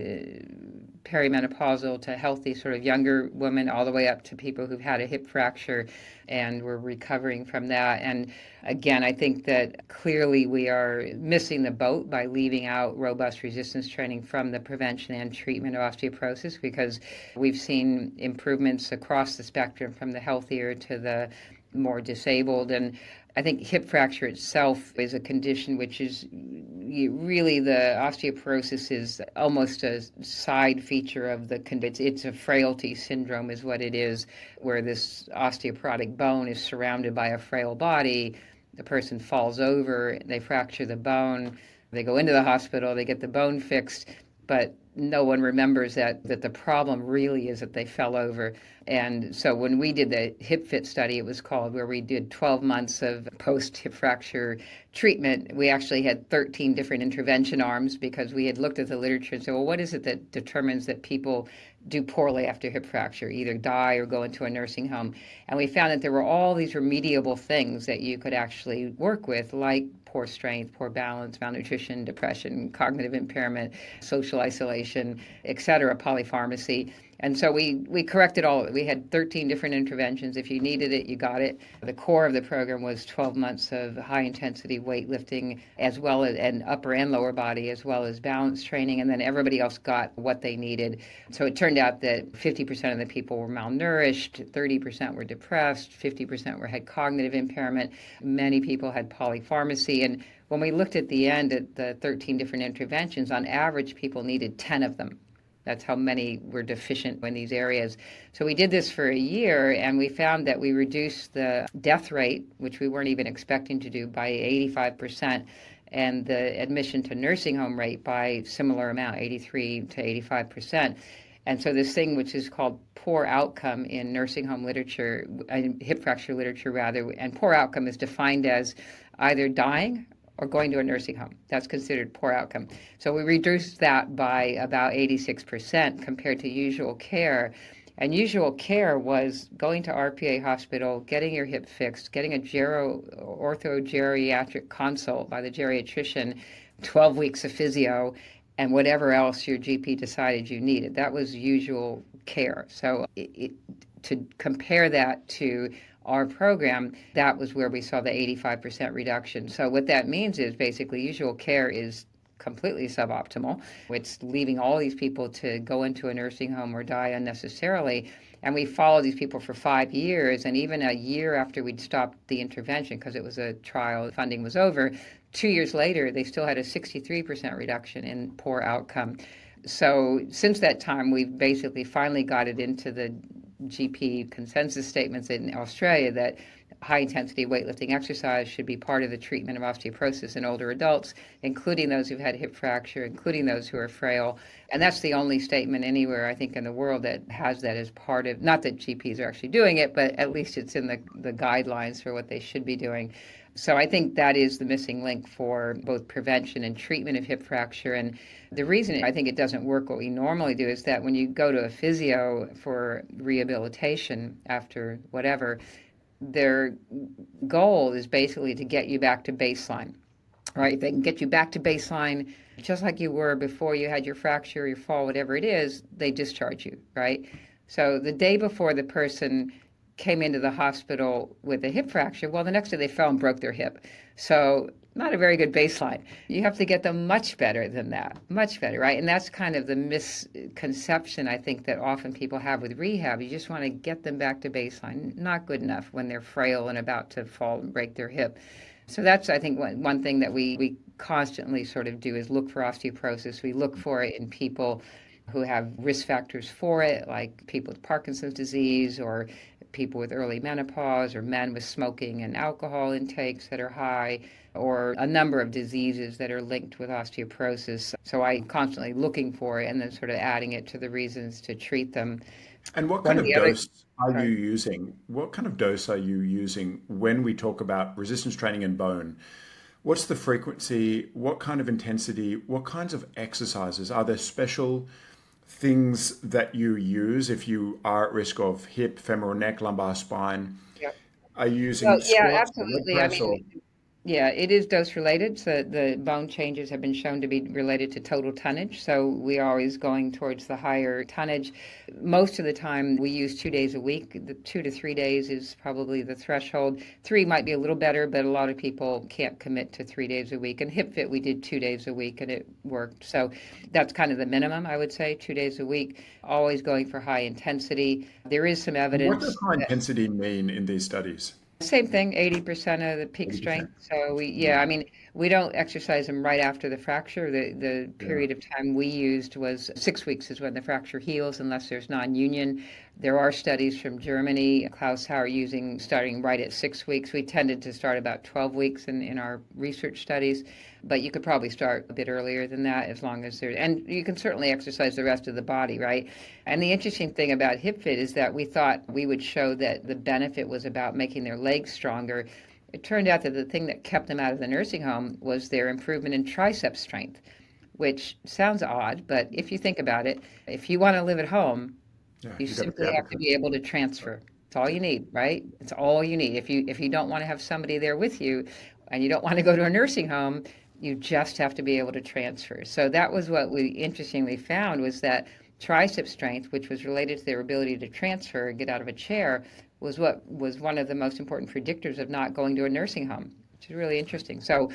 perimenopausal to healthy sort of younger women all the way up to people who've had a hip fracture and we're recovering from that. And again, I think that clearly we are missing the boat by leaving out robust resistance training from the prevention and treatment of osteoporosis, because we've seen improvements across the spectrum from the healthier to the more disabled. And I think hip fracture itself is a condition which is really, the osteoporosis is almost a side feature of the condition. It's a frailty syndrome is what it is, where this osteoporotic bone is surrounded by a frail body. The person falls over, they fracture the bone, they go into the hospital, they get the bone fixed, but no one remembers that the problem really is that they fell over. And so when we did the HipFit study, it was called, where we did 12 months of post-hip fracture treatment, we actually had 13 different intervention arms, because we had looked at the literature and said, well, what is it that determines that people do poorly after hip fracture, either die or go into a nursing home? And we found that there were all these remediable things that you could actually work with, like poor strength, poor balance, malnutrition, depression, cognitive impairment, social isolation, etc., polypharmacy. And so we corrected all of it. We had 13 different interventions. If you needed it, you got it. The core of the program was 12 months of high-intensity weightlifting, as well as and upper and lower body, as well as balance training, and then everybody else got what they needed. So it turned out that 50% of the people were malnourished, 30% were depressed, 50% had cognitive impairment. Many people had polypharmacy. And when we looked at the end at the 13 different interventions, on average, people needed 10 of them. That's how many were deficient in these areas. So we did this for a year, and we found that we reduced the death rate, which we weren't even expecting to do, by 85%, and the admission to nursing home rate by similar amount, 83 to 85%. And so this thing, which is called poor outcome in nursing home literature, hip fracture literature rather, and poor outcome is defined as either dying or going to a nursing home. That's considered poor outcome. So we reduced that by about 86% compared to usual care. And usual care was going to RPA hospital, getting your hip fixed, getting a ortho-geriatric consult by the geriatrician, 12 weeks of physio, and whatever else your GP decided you needed. That was usual care. So to compare that to our program, that was where we saw the 85% reduction. So what that means is basically usual care is completely suboptimal. It's leaving all these people to go into a nursing home or die unnecessarily. And we followed these people for 5 years, and even a year after we'd stopped the intervention, because it was a trial, funding was over, 2 years later, they still had a 63% reduction in poor outcome. So since that time, we've basically finally got it into the GP consensus statements in Australia that high-intensity weightlifting exercise should be part of the treatment of osteoporosis in older adults, including those who've had hip fracture, including those who are frail. And that's the only statement anywhere, I think, in the world that has that as part of, not that GPs are actually doing it, but at least it's in the guidelines for what they should be doing. So I think that is the missing link for both prevention and treatment of hip fracture. And the reason I think it doesn't work what we normally do is that when you go to a physio for rehabilitation after whatever, their goal is basically to get you back to baseline, right? They can get you back to baseline just like you were before you had your fracture, your fall, whatever it is, they discharge you, right? So the day before the person came into the hospital with a hip fracture, well, the next day they fell and broke their hip. So not a very good baseline. You have to get them much better than that, much better, right? And that's kind of the misconception, I think, that often people have with rehab. You just want to get them back to baseline. Not good enough when they're frail and about to fall and break their hip. So that's, I think, one thing that we constantly sort of do is look for osteoporosis. We look for it in people who have risk factors for it, like people with Parkinson's disease or people with early menopause or men with smoking and alcohol intakes that are high, or a number of diseases that are linked with osteoporosis. So I'm constantly looking for it and then sort of adding it to the reasons to treat them. And what One kind of of the other, dose are you sorry. using? What kind of dose are you using when we talk about resistance training and bone? What's the frequency? What kind of intensity? What kinds of exercises? Are there special things that you use if you are at risk of hip, femoral neck, lumbar spine? Yeah. Are you Well, using yeah, squats or leg absolutely. I press or? mean, yeah, it is dose related. So the bone changes have been shown to be related to total tonnage. So we are always going towards the higher tonnage. Most of the time, we use 2 days a week. The 2 to 3 days is probably the threshold. Three might be a little better, but a lot of people can't commit to 3 days a week. And HipFit, we did 2 days a week and it worked. So that's kind of the minimum, I would say, 2 days a week, always going for high intensity. There is some And what does evidence. high intensity mean in these studies? Same thing, 80% of the peak 80%. strength. So yeah, I mean, we don't exercise them right after the fracture. The Yeah. period of time we used was 6 weeks is when the fracture heals, unless there's non-union. There are studies from Germany, Klaus Hauer using starting right at 6 weeks. We tended to start about 12 weeks in our research studies, but you could probably start a bit earlier than that as long as there, and you can certainly exercise the rest of the body, right? And the interesting thing about HipFit is that we thought we would show that the benefit was about making their legs stronger. It turned out that the thing that kept them out of the nursing home was their improvement in tricep strength, which sounds odd, but if you think about it, if you want to live at home, Yeah, you you got to simply grab have it. to be able to transfer. It's all you need, right? It's all you need. If you don't want to have somebody there with you and you don't want to go to a nursing home, you just have to be able to transfer. So that was what we interestingly found was that tricep strength, which was related to their ability to transfer and get out of a chair, was what was one of the most important predictors of not going to a nursing home, which is really interesting. So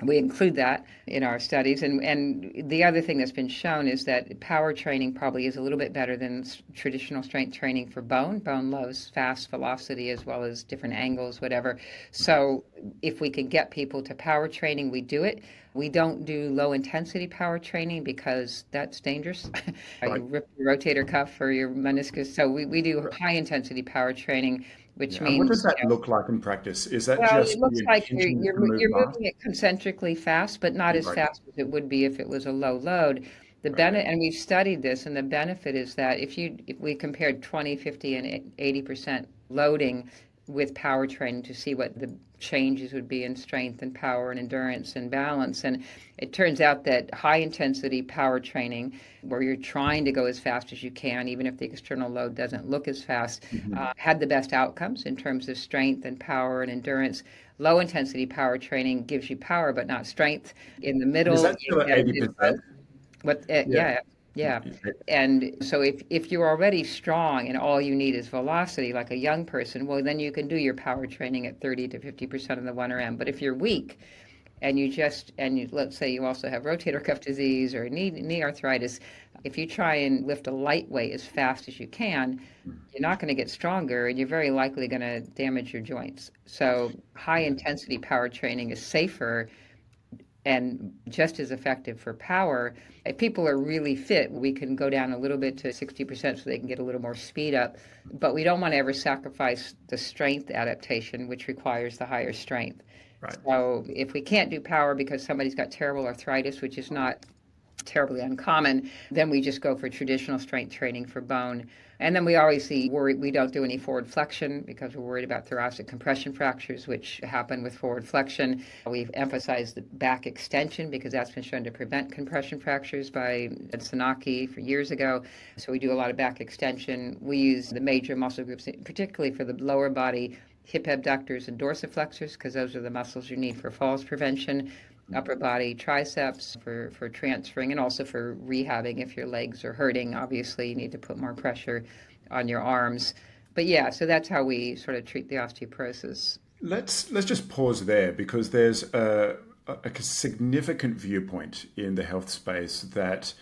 we include that in our studies. And the other thing that's been shown is that power training probably is a little bit better than traditional strength training for bone. Bone loves fast velocity as well as different angles, whatever. So if we can get people to power training, we do it. We don't do low intensity power training because that's dangerous. Right. You rip your rotator cuff or your meniscus. So we do Right. high intensity power training, which Yeah. And what does means, that look like in practice? Is that well, it just looks the like you're intention you're to mo- move you're mass? moving it concentrically fast, but not as Right. fast as it would be if it was a low load. The Right. benefit, and we've studied this, and the benefit is that if we compared 20, 50, and 80% loading with power training to see what the changes would be in strength and power and endurance and balance, and it turns out that high intensity power training, where you're trying to go as fast as you can, even if the external load doesn't look as fast, Mhm. had the best outcomes in terms of strength and power and endurance. Low intensity power training gives you power but not strength. In the And is middle, that you still at get it 80%? both. What? Yeah. Yeah, yeah. And so if you're already strong and all you need is velocity, like a young person, well, then you can do your power training at 30 to 50% of the 1RM. But if you're weak, and let's say you also have rotator cuff disease or knee arthritis, if you try and lift a light weight as fast as you can, you're not going to get stronger and you're very likely going to damage your joints. So high intensity power training is safer and just as effective for power. If people are really fit, we can go down a little bit to 60% so they can get a little more speed up. But we don't want to ever sacrifice the strength adaptation, which requires the higher strength. Right. So if we can't do power because somebody's got terrible arthritis, which is not terribly uncommon, then we just go for traditional strength training for bone. And then we obviously worry we don't do any forward flexion because we're worried about thoracic compression fractures, which happen with forward flexion. We've emphasized the back extension because that's been shown to prevent compression fractures by Sanaki for years ago. So we do a lot of back extension. We use the major muscle groups, particularly for the lower body, hip abductors and dorsiflexors, because those are the muscles you need for falls prevention. Upper body triceps for transferring and also for rehabbing if your legs are hurting. Obviously, you need to put more pressure on your arms. But yeah, so that's how we sort of treat the osteoporosis. Let's just pause there because there's a significant viewpoint in the health space that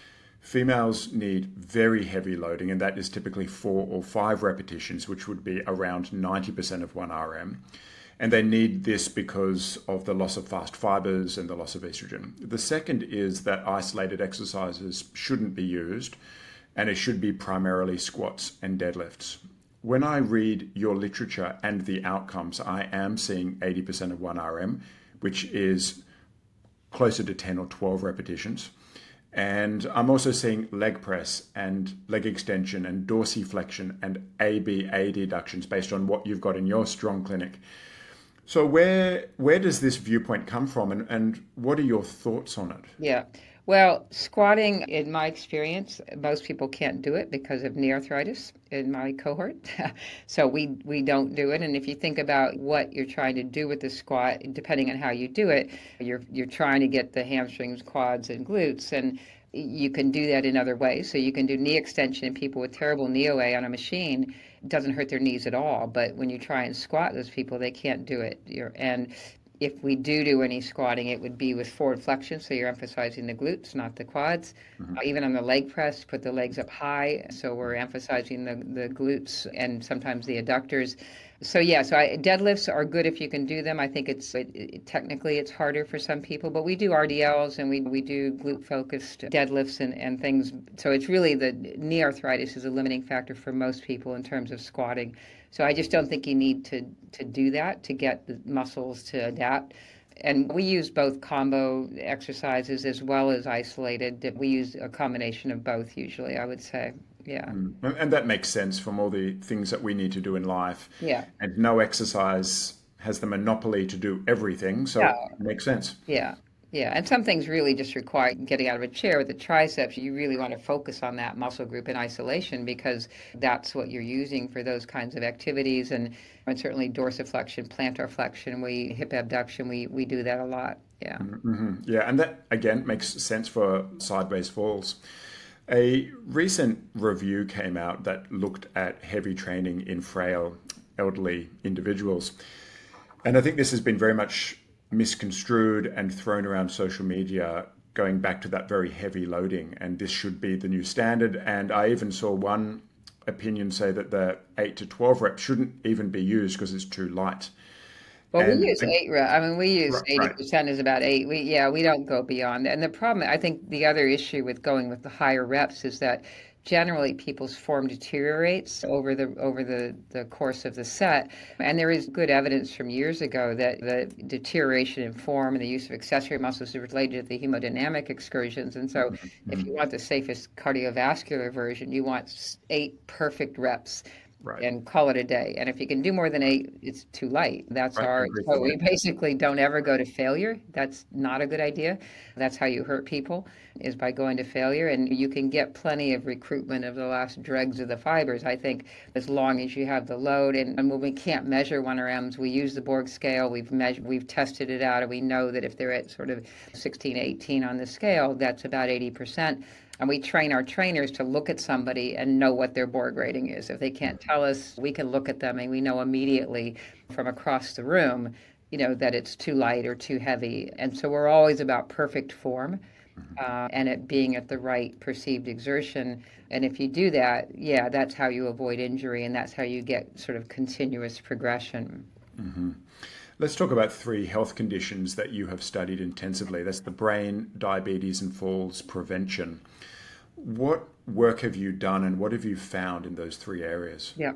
females need very heavy loading, and that is typically 4 or 5 repetitions, which would be around 90% of 1 RM. And they need this because of the loss of fast fibers and the loss of estrogen. The second is that isolated exercises shouldn't be used, and it should be primarily squats and deadlifts. when I read your literature and the outcomes, I am seeing 80% of 1RM, which is closer to 10 or 12 repetitions. And I'm also seeing leg press and leg extension and dorsiflexion and ABA deductions based on what you've got in your strong clinic. So where does this viewpoint come from, and what are your thoughts on it? Yeah. Well, squatting, in my experience, most people can't do it because of knee arthritis in my cohort. So we don't do it. And if you think about what you're trying to do with the squat, depending on how you do it, you're trying to get the hamstrings, quads, and glutes. And you can do that in other ways. So you can do knee extension in people with terrible knee OA on a machine. It doesn't hurt their knees at all. But when you try and squat those people, they can't do it. And if we do any squatting, it would be with forward flexion, so you're emphasizing the glutes, not the quads. Even on the leg press, put the legs up high, so we're emphasizing the glutes and sometimes the adductors. So deadlifts are good if you can do them. I think technically it's harder for some people, but we do RDLs and we do glute-focused deadlifts and things. So it's really the knee arthritis is a limiting factor for most people in terms of squatting. So I just don't think you need to do that to get the muscles to adapt. And we use both combo exercises as well as isolated. We use a combination of both usually, I would say. Yeah. And that makes sense from all the things that we need to do in life. Yeah. And no exercise has the monopoly to do everything, so it makes sense. Yeah. Yeah, and some things really just require getting out of a chair. With the triceps, you really want to focus on that muscle group in isolation because that's what you're using for those kinds of activities. And certainly dorsiflexion, plantar flexion, hip abduction, we do that a lot. Yeah. Yeah, and that, again, makes sense for sideways falls. A recent review came out that looked at heavy training in frail elderly individuals. And I think this has been very much misconstrued and thrown around social media, going back to that very heavy loading, and this should be the new standard. And I even saw one opinion say that the 8 to 12 reps shouldn't even be used because it's too light. Well, we use 8 reps. I mean, we use Right. 80% is about 8. We don't go beyond that. And the problem, I think the other issue with going with the higher reps is that generally people's form deteriorates over the course of the set. And there is good evidence from years ago that the deterioration in form and the use of accessory muscles is related to the hemodynamic excursions. And so if you want the safest cardiovascular version, you want 8 perfect reps. Right. And call it a day. And if you can do more than 8, it's too light. So we basically don't ever go to failure. That's not a good idea. That's how you hurt people, is by going to failure. And you can get plenty of recruitment of the last dregs of the fibers, I think, as long as you have the load. And when we can't measure 1RMs, we use the Borg scale. We've tested it out, and we know that if they're at sort of 16, 18 on the scale, that's about 80%. And we train our trainers to look at somebody and know what their Borg rating is. If they can't tell us, we can look at them and we know immediately from across the room, that it's too light or too heavy. And so we're always about perfect form and it being at the right perceived exertion. And if you do that, that's how you avoid injury, and that's how you get sort of continuous progression. Mm-hmm. Let's talk about 3 health conditions that you have studied intensively. That's the brain, diabetes, and falls prevention. What work have you done and what have you found in those 3 areas? Yeah.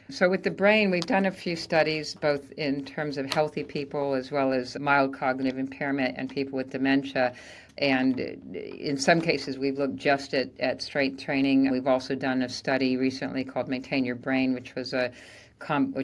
So with the brain, we've done a few studies, both in terms of healthy people as well as mild cognitive impairment and people with dementia. And in some cases, we've looked just at strength training. We've also done a study recently called Maintain Your Brain, which was a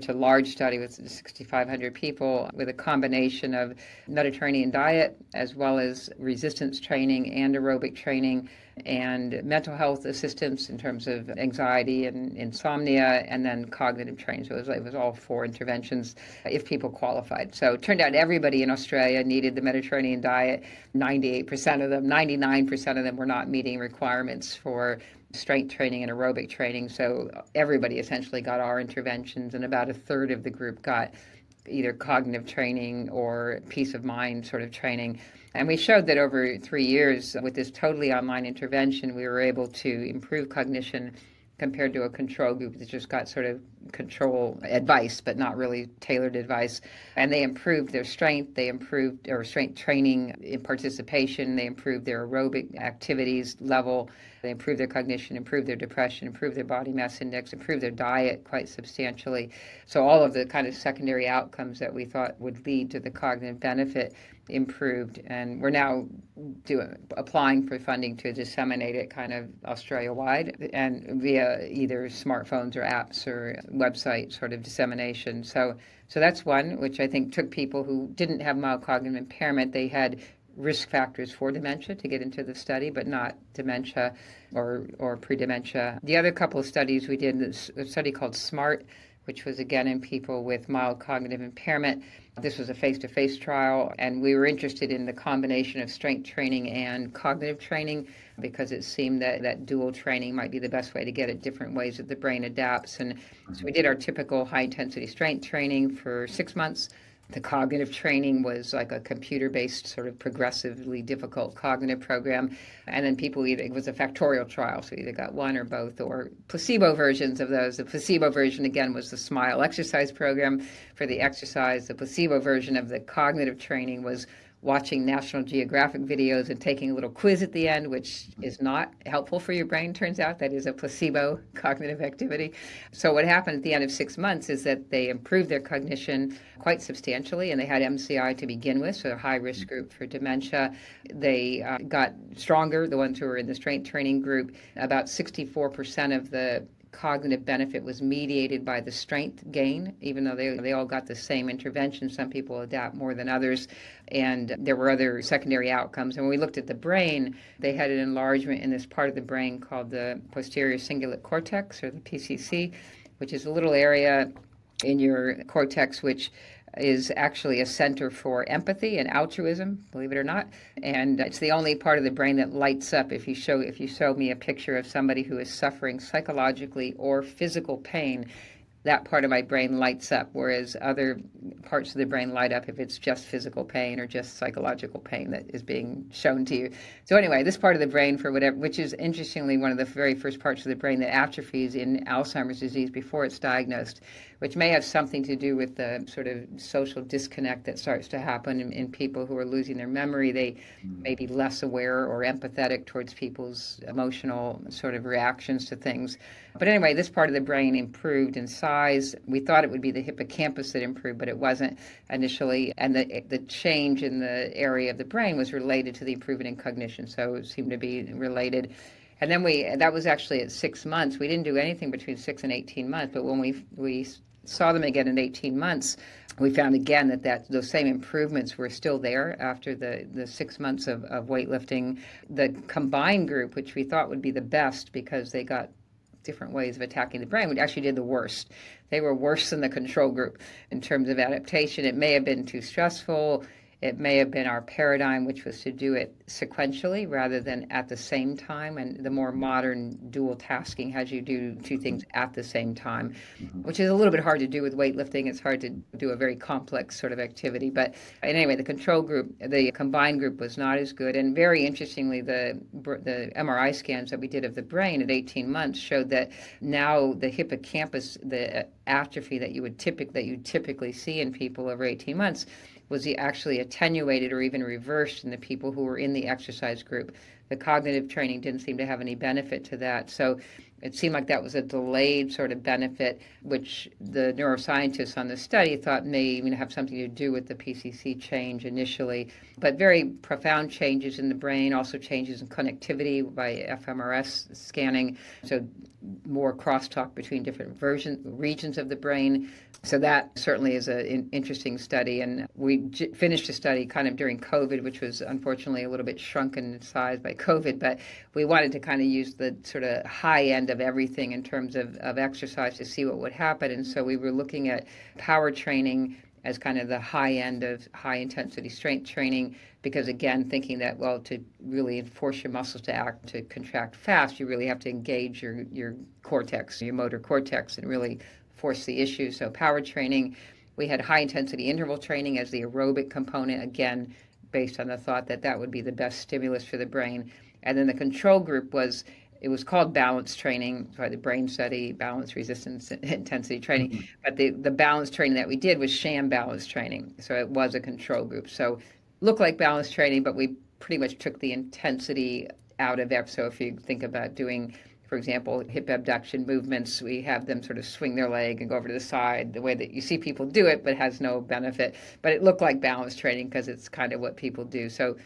large study with 6,500 people with a combination of Mediterranean diet as well as resistance training and aerobic training and mental health assistance in terms of anxiety and insomnia, and then cognitive training. So it was all 4 interventions if people qualified. So it turned out everybody in Australia needed the Mediterranean diet. 98% of them, 99% of them were not meeting requirements for strength training and aerobic training. So everybody essentially got our interventions, and about a third of the group got either cognitive training or peace of mind sort of training. And we showed that over 3 years with this totally online intervention, we were able to improve cognition compared to a control group that just got sort of control advice, but not really tailored advice. And they improved their strength, they improved their strength training in participation, they improved their aerobic activities level, They improved their cognition, improved their depression, improved their body mass index, improved their diet quite substantially. So all of the kind of secondary outcomes that we thought would lead to the cognitive benefit improved. And we're now applying for funding to disseminate it kind of Australia-wide and via either smartphones or apps or website sort of dissemination. So that's one, which I think took people who didn't have mild cognitive impairment. They had risk factors for dementia to get into the study, but not dementia or pre-dementia. The other couple of studies we did, a study called SMART, which was again in people with mild cognitive impairment. This was a face-to-face trial, and we were interested in the combination of strength training and cognitive training because it seemed that dual training might be the best way to get at different ways that the brain adapts. And so we did our typical high-intensity strength training for 6 months. The cognitive training was like a computer-based sort of progressively difficult cognitive program. And then it was a factorial trial, so either got one or both or placebo versions of those. The placebo version, again, was the SMILE exercise program for the exercise. The placebo version of the cognitive training was watching National Geographic videos and taking a little quiz at the end, which is not helpful for your brain, turns out. That is a placebo cognitive activity. So what happened at the end of 6 months is that they improved their cognition quite substantially, and they had MCI to begin with, so a high-risk group for dementia. They got stronger, the ones who were in the strength training group. About 64% of the cognitive benefit was mediated by the strength gain, even though they all got the same intervention. Some people adapt more than others, and there were other secondary outcomes. And when we looked at the brain, they had an enlargement in this part of the brain called the posterior cingulate cortex, or the PCC, which is a little area in your cortex which is actually a center for empathy and altruism, believe it or not. And it's the only part of the brain that lights up. If you show me a picture of somebody who is suffering psychologically or physical pain, that part of my brain lights up, whereas other parts of the brain light up if it's just physical pain or just psychological pain that is being shown to you. So anyway, this part of the brain, for whatever, which is interestingly one of the very first parts of the brain that atrophies in Alzheimer's disease before it's diagnosed, which may have something to do with the sort of social disconnect that starts to happen in people who are losing their memory. They may be less aware or empathetic towards people's emotional sort of reactions to things. But anyway, this part of the brain improved in size. We thought it would be the hippocampus that improved, but it wasn't initially. And the change in the area of the brain was related to the improvement in cognition. So it seemed to be related. And then that was actually at 6 months. We didn't do anything between 6 and 18 months, but when we saw them again in 18 months, we found again that those same improvements were still there after the 6 months of weightlifting. The combined group, which we thought would be the best because they got different ways of attacking the brain, which actually did the worst. They were worse than the control group in terms of adaptation. It may have been too stressful. It may have been our paradigm, which was to do it sequentially rather than at the same time. And the more modern dual tasking has you do two things at the same time, which is a little bit hard to do with weightlifting. It's hard to do a very complex sort of activity. But anyway, the control group, the combined group was not as good. And very interestingly, the MRI scans that we did of the brain at 18 months showed that now the hippocampus, the atrophy that you typically see in people over 18 months, was actually attenuated or even reversed in the people who were in the exercise group. The cognitive training didn't seem to have any benefit to that. So it seemed like that was a delayed sort of benefit, which the neuroscientists on the study thought may even have something to do with the PCC change initially. But very profound changes in the brain, also changes in connectivity by fMRS scanning, so more crosstalk between different regions of the brain. So that certainly is an interesting study. And we finished the study kind of during COVID, which was unfortunately a little bit shrunken in size by COVID, but we wanted to kind of use the sort of high end of everything in terms of exercise to see what would happen. And so we were looking at power training as kind of the high end of high intensity strength training, because again, thinking that, well, to really force your muscles to contract fast, you really have to engage your cortex, your motor cortex, and really force the issue. So power training, we had high intensity interval training as the aerobic component, again, based on the thought that would be the best stimulus for the brain. And then the control group was called balance training, by the brain study, balance resistance intensity training. Mm-hmm. But the balance training that we did was sham balance training. So it was a control group. So looked like balance training, but we pretty much took the intensity out of it. So if you think about doing, for example, hip abduction movements, we have them sort of swing their leg and go over to the side the way that you see people do it, but has no benefit. But it looked like balance training because it's kind of what people do. So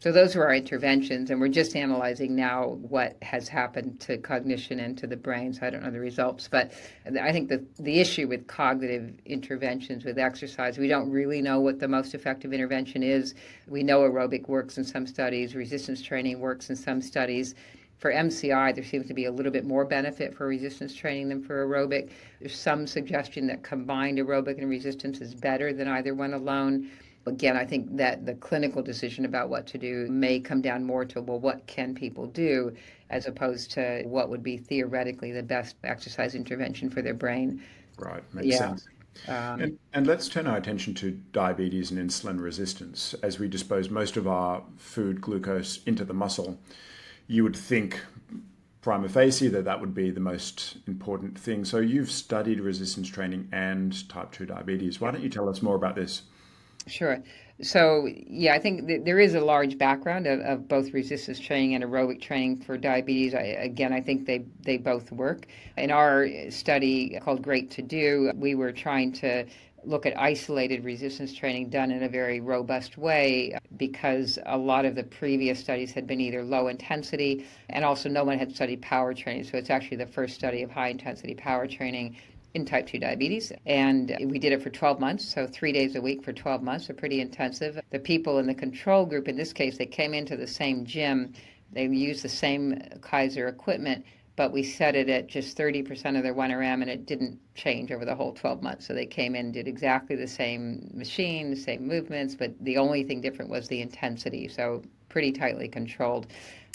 those were our interventions, and we're just analyzing now what has happened to cognition and to the brain. So I don't know the results, but I think the issue with cognitive interventions with exercise, we don't really know what the most effective intervention is. We know aerobic works in some studies, resistance training works in some studies. For MCI, there seems to be a little bit more benefit for resistance training than for aerobic. There's some suggestion that combined aerobic and resistance is better than either one alone. Again, I think that the clinical decision about what to do may come down more to, well, what can people do, as opposed to what would be theoretically the best exercise intervention for their brain. Right, makes Yeah. sense. And let's turn our attention to diabetes and insulin resistance. As we dispose most of our food glucose into the muscle, you would think prima facie that would be the most important thing. So you've studied resistance training and type 2 diabetes. Why don't you tell us more about this? Sure. So, yeah, I think there is a large background of both resistance training and aerobic training for diabetes. I think they both work. In our study called Great to Do, we were trying to look at isolated resistance training done in a very robust way because a lot of the previous studies had been either low intensity and also no one had studied power training. So it's actually the first study of high intensity power training in type 2 diabetes. And we did it for 12 months, so 3 days a week for 12 months, so pretty intensive. The people in the control group, in this case, they came into the same gym. They used the same Kaiser equipment, but we set it at just 30% of their 1RM, and it didn't change over the whole 12 months. So they came in, did exactly the same machine, the same movements, but the only thing different was the intensity, so pretty tightly controlled.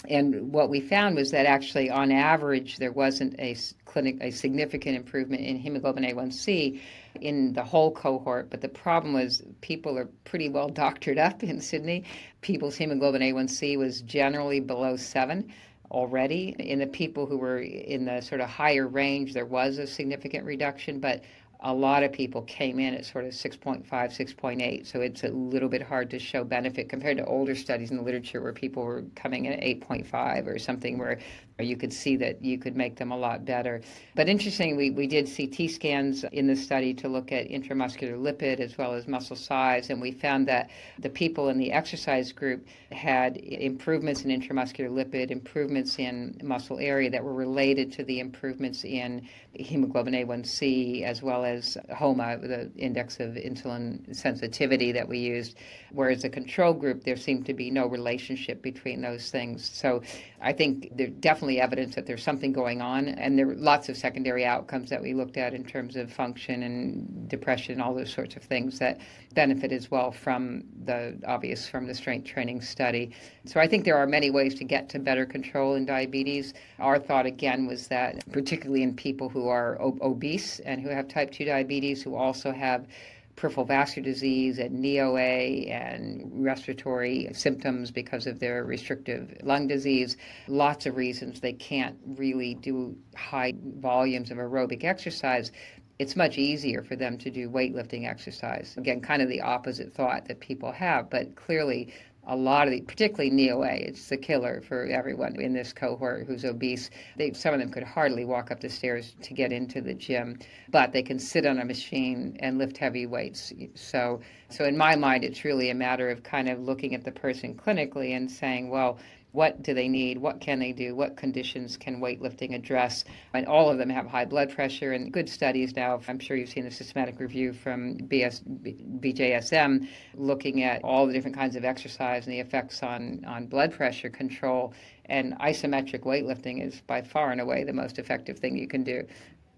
And what we found was that actually, on average, there wasn't a significant improvement in hemoglobin A1C in the whole cohort. But the problem was people are pretty well doctored up in Sydney. People's hemoglobin A1C was generally below 7 already. In the people who were in the sort of higher range, there was a significant reduction, but a lot of people came in at sort of 6.5, 6.8. So it's a little bit hard to show benefit compared to older studies in the literature where people were coming in at 8.5 or something where you could see that you could make them a lot better. But interestingly, we did CT scans in the study to look at intramuscular lipid as well as muscle size, and we found that the people in the exercise group had improvements in intramuscular lipid, improvements in muscle area that were related to the improvements in hemoglobin A1C as well as HOMA, the index of insulin sensitivity that we used, whereas the control group, there seemed to be no relationship between those things. So I think there's definitely evidence that there's something going on, and there were lots of secondary outcomes that we looked at in terms of function and depression, all those sorts of things that benefit as well from the strength training study. So I think there are many ways to get to better control in diabetes. Our thought, again, was that particularly in people who are obese and who have type 2 diabetes, who also have peripheral vascular disease and NEOA and respiratory symptoms because of their restrictive lung disease, lots of reasons they can't really do high volumes of aerobic exercise. It's much easier for them to do weightlifting exercise. Again, kind of the opposite thought that people have, but clearly a lot of particularly NEOA, it's the killer for everyone in this cohort who's obese. Some of them could hardly walk up the stairs to get into the gym, but they can sit on a machine and lift heavy weights. So in my mind, it's really a matter of kind of looking at the person clinically and saying, well, what do they need? What can they do? What conditions can weightlifting address? And all of them have high blood pressure, and good studies now. I'm sure you've seen the systematic review from BJSM looking at all the different kinds of exercise and the effects on blood pressure control. And isometric weightlifting is by far and away the most effective thing you can do.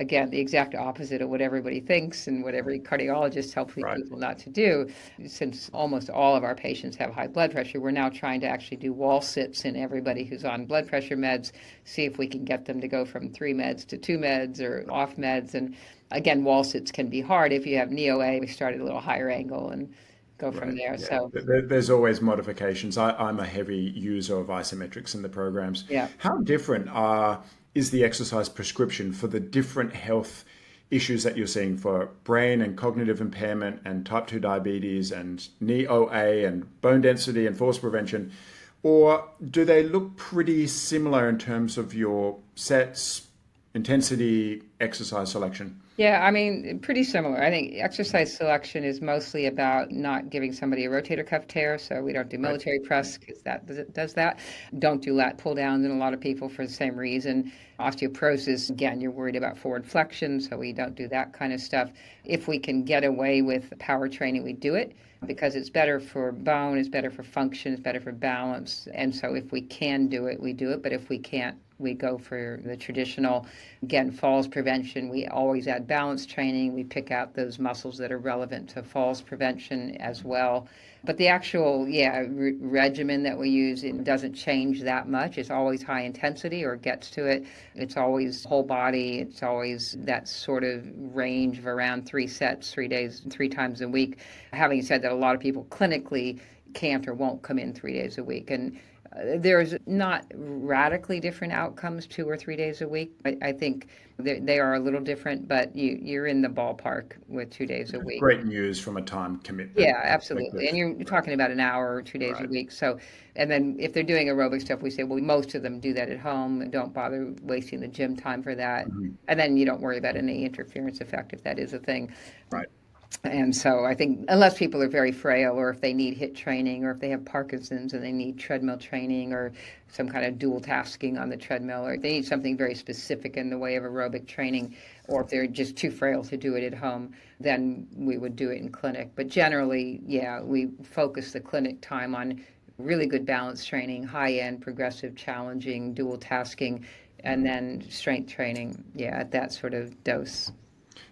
Again, the exact opposite of what everybody thinks and what every cardiologist tells people not to do. Since almost all of our patients have high blood pressure, we're now trying to actually do wall sits in everybody who's on blood pressure meds, see if we can get them to go from 3 meds to 2 meds or off meds. And again, wall sits can be hard. If you have NEOA, we start at a little higher angle and go from there. Yeah. So there's always modifications. I'm a heavy user of isometrics in the programs. yeah. How different is the exercise prescription for the different health issues that you're seeing for brain and cognitive impairment and type 2 diabetes and NEOA and bone density and force prevention? Or do they look pretty similar in terms of your sets, intensity, exercise selection? Yeah, I mean, pretty similar. I think exercise selection is mostly about not giving somebody a rotator cuff tear. So we don't do Right. military press because does that. Don't do lat pull downs in a lot of people for the same reason. Osteoporosis, again, you're worried about forward flexion, so we don't do that kind of stuff. If we can get away with power training, we do it because it's better for bone, it's better for function, it's better for balance. And so if we can do it, we do it. But if we can't, we go for the traditional, again, falls prevention. We always add balance training. We pick out those muscles that are relevant to falls prevention as well. But the actual, regimen that we use, it doesn't change that much. It's always high intensity or gets to it. It's always whole body. It's always that sort of range of around 3 sets, 3 days, 3 times a week. Having said that, a lot of people clinically can't or won't come in 3 days a week. And there's not radically different outcomes 2 or 3 days a week. I think they are a little different, but you're in the ballpark with 2 days a week. Great news from a time commitment Yeah, absolutely. And you're perspective. talking about an hour or 2 days a Right. week. So, and then if they're doing aerobic stuff, we say, well, most of them do that at home and don't bother wasting the gym time for that. Mhm. And then you don't worry about any interference effect if that is a thing. Right. And so I think unless people are very frail or if they need HIIT training or if they have Parkinson's and they need treadmill training or some kind of dual tasking on the treadmill or if they need something very specific in the way of aerobic training or if they're just too frail to do it at home, then we would do it in clinic. But generally, we focus the clinic time on really good balance training, high-end, progressive, challenging, dual tasking, and then strength training, at that sort of dose.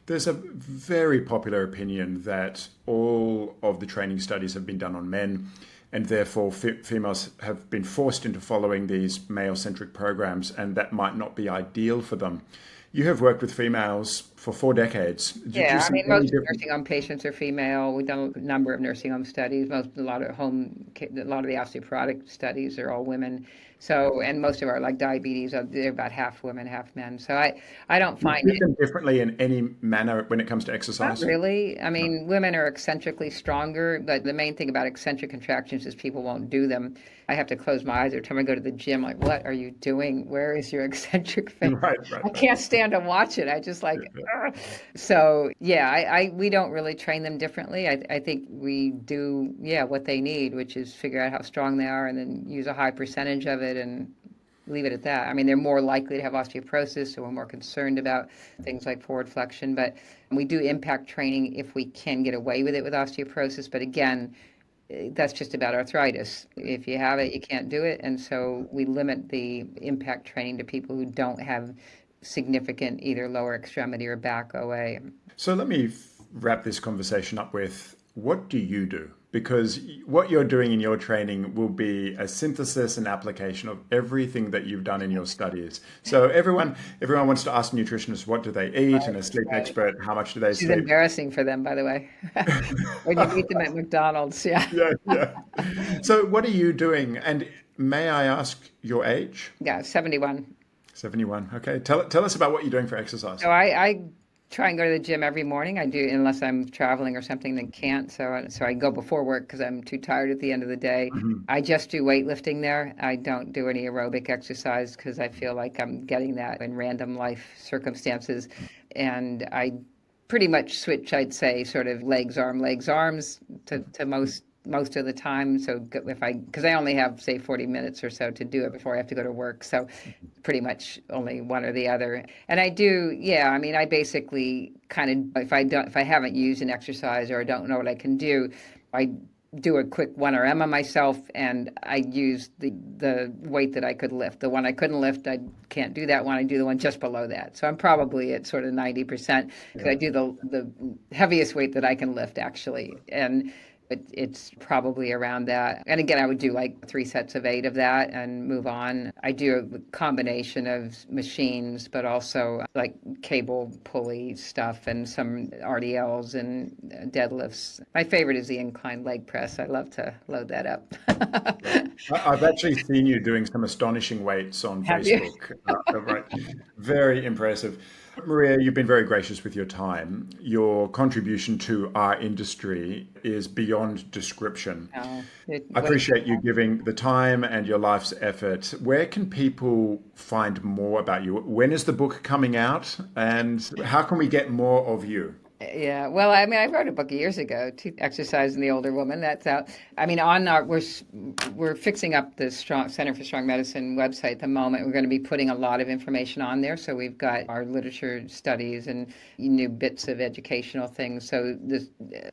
There's a very popular opinion that all of the training studies have been done on men, and therefore females have been forced into following these male-centric programs, and that might not be ideal for them. You have worked with females for 4 decades. Did you Yeah, I see mean, any most difference? nursing home patients are female. We've done a number of nursing home studies. A lot of the osteoporotic studies are all women. So, and most of our like diabetes, they're about half women, half men. So I don't Do you find treat them differently in any manner when it comes to not exercise? really. I No. mean, women are eccentrically stronger, but the main thing about eccentric contractions is people won't do them. I have to close my eyes every time I go to the gym. Like, what are you doing? Where is your eccentric face? Right, right, I right. can't stand to watch it. I just like, Yeah, yeah. "Ugh." So yeah, we don't really train them differently. I think we do, what they need, which is figure out how strong they are and then use a high percentage of it and leave it at that. I mean, they're more likely to have osteoporosis, so we're more concerned about things like forward flexion. But we do impact training if we can get away with it with osteoporosis. But again, that's just about arthritis. If you have it, you can't do it. And so we limit the impact training to people who don't have significant either lower extremity or back OA. So let me wrap this conversation up with, what do you do? Because what you're doing in your training will be a synthesis and application of everything that you've done in your studies. So everyone wants to ask nutritionists, what do they eat? And a sleep Right. expert, how much do they Which is sleep? embarrassing for them, by the way. When you meet them at McDonald's, yeah. Yeah, yeah. So what are you doing? And may I ask your age? Yeah, 71. 71. Okay. Tell us about what you're doing for exercise. So I try and go to the gym every morning. I do unless I'm traveling or something that can't. So I go before work because I'm too tired at the end of the day. Mhm. I just do weightlifting there. I don't do any aerobic exercise because I feel like I'm getting that in random life circumstances. And I pretty much switch, I'd say, sort of legs, arms to most of the time. So because I only have say 40 minutes or so to do it before I have to go to work. So pretty much only one or the other. And I do, I mean, I basically kind of, if I haven't used an exercise or I don't know what I can do, I do a quick 1RM on myself and I use the weight that I could lift. The one I couldn't lift, I can't do that one. I do the one just below that. So I'm probably at sort of 90% because I do the heaviest weight that I can lift actually. And it's probably around that. And again, I would do like 3 sets of 8 of that and move on. I do a combination of machines, but also like cable pulley stuff and some RDLs and deadlifts. My favorite is the inclined leg press. I love to load that up. Right. I've actually seen you doing some astonishing weights on Have you? Facebook. Right. Very impressive. Maria, you've been very gracious with your time. Your contribution to our industry is beyond description. Oh, I appreciate you giving the time and your life's effort. Where can people find more about you? When is the book coming out? And how can we get more of you? Yeah, well, I mean, I wrote a book years ago, "Exercise in the Older Woman." That's out. I mean, on our we're fixing up the Strong Center for Strong Medicine website at the moment. We're going to be putting a lot of information on there. So we've got our literature studies and new bits of educational things. So the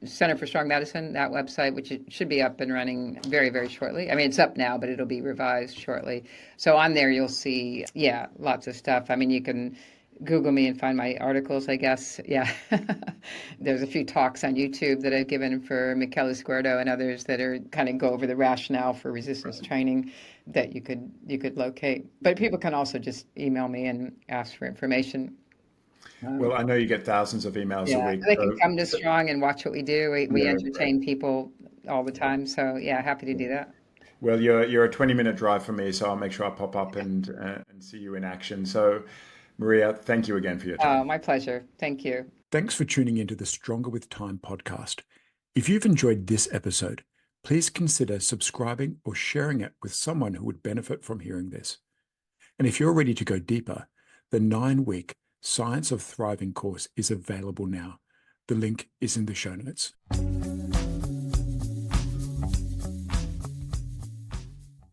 Center for Strong Medicine, that website, which it should be up and running very, very shortly. I mean, it's up now, but it'll be revised shortly. So on there, you'll see, yeah, lots of stuff. I mean, you can Google me and find my articles, I guess. Yeah. There's a few talks on YouTube that I've given for Michele Esquerdo and others that are kind of go over the rationale for resistance training that you could locate. But people can also just email me and ask for information. Well, I know you get thousands of emails a Yeah, week. they can come to Strong and watch what we do. We Yeah, great. entertain people all the time. So yeah, happy to do that. Well, you're a 20-minute drive from me, so I'll make sure I pop up and see you in action. So, Maria, thank you again for your Oh, time. my pleasure. Thank you. Thanks for tuning into the Stronger with Time podcast. If you've enjoyed this episode, please consider subscribing or sharing it with someone who would benefit from hearing this. And if you're ready to go deeper, the 9-week Science of Thriving course is available now. The link is in the show notes.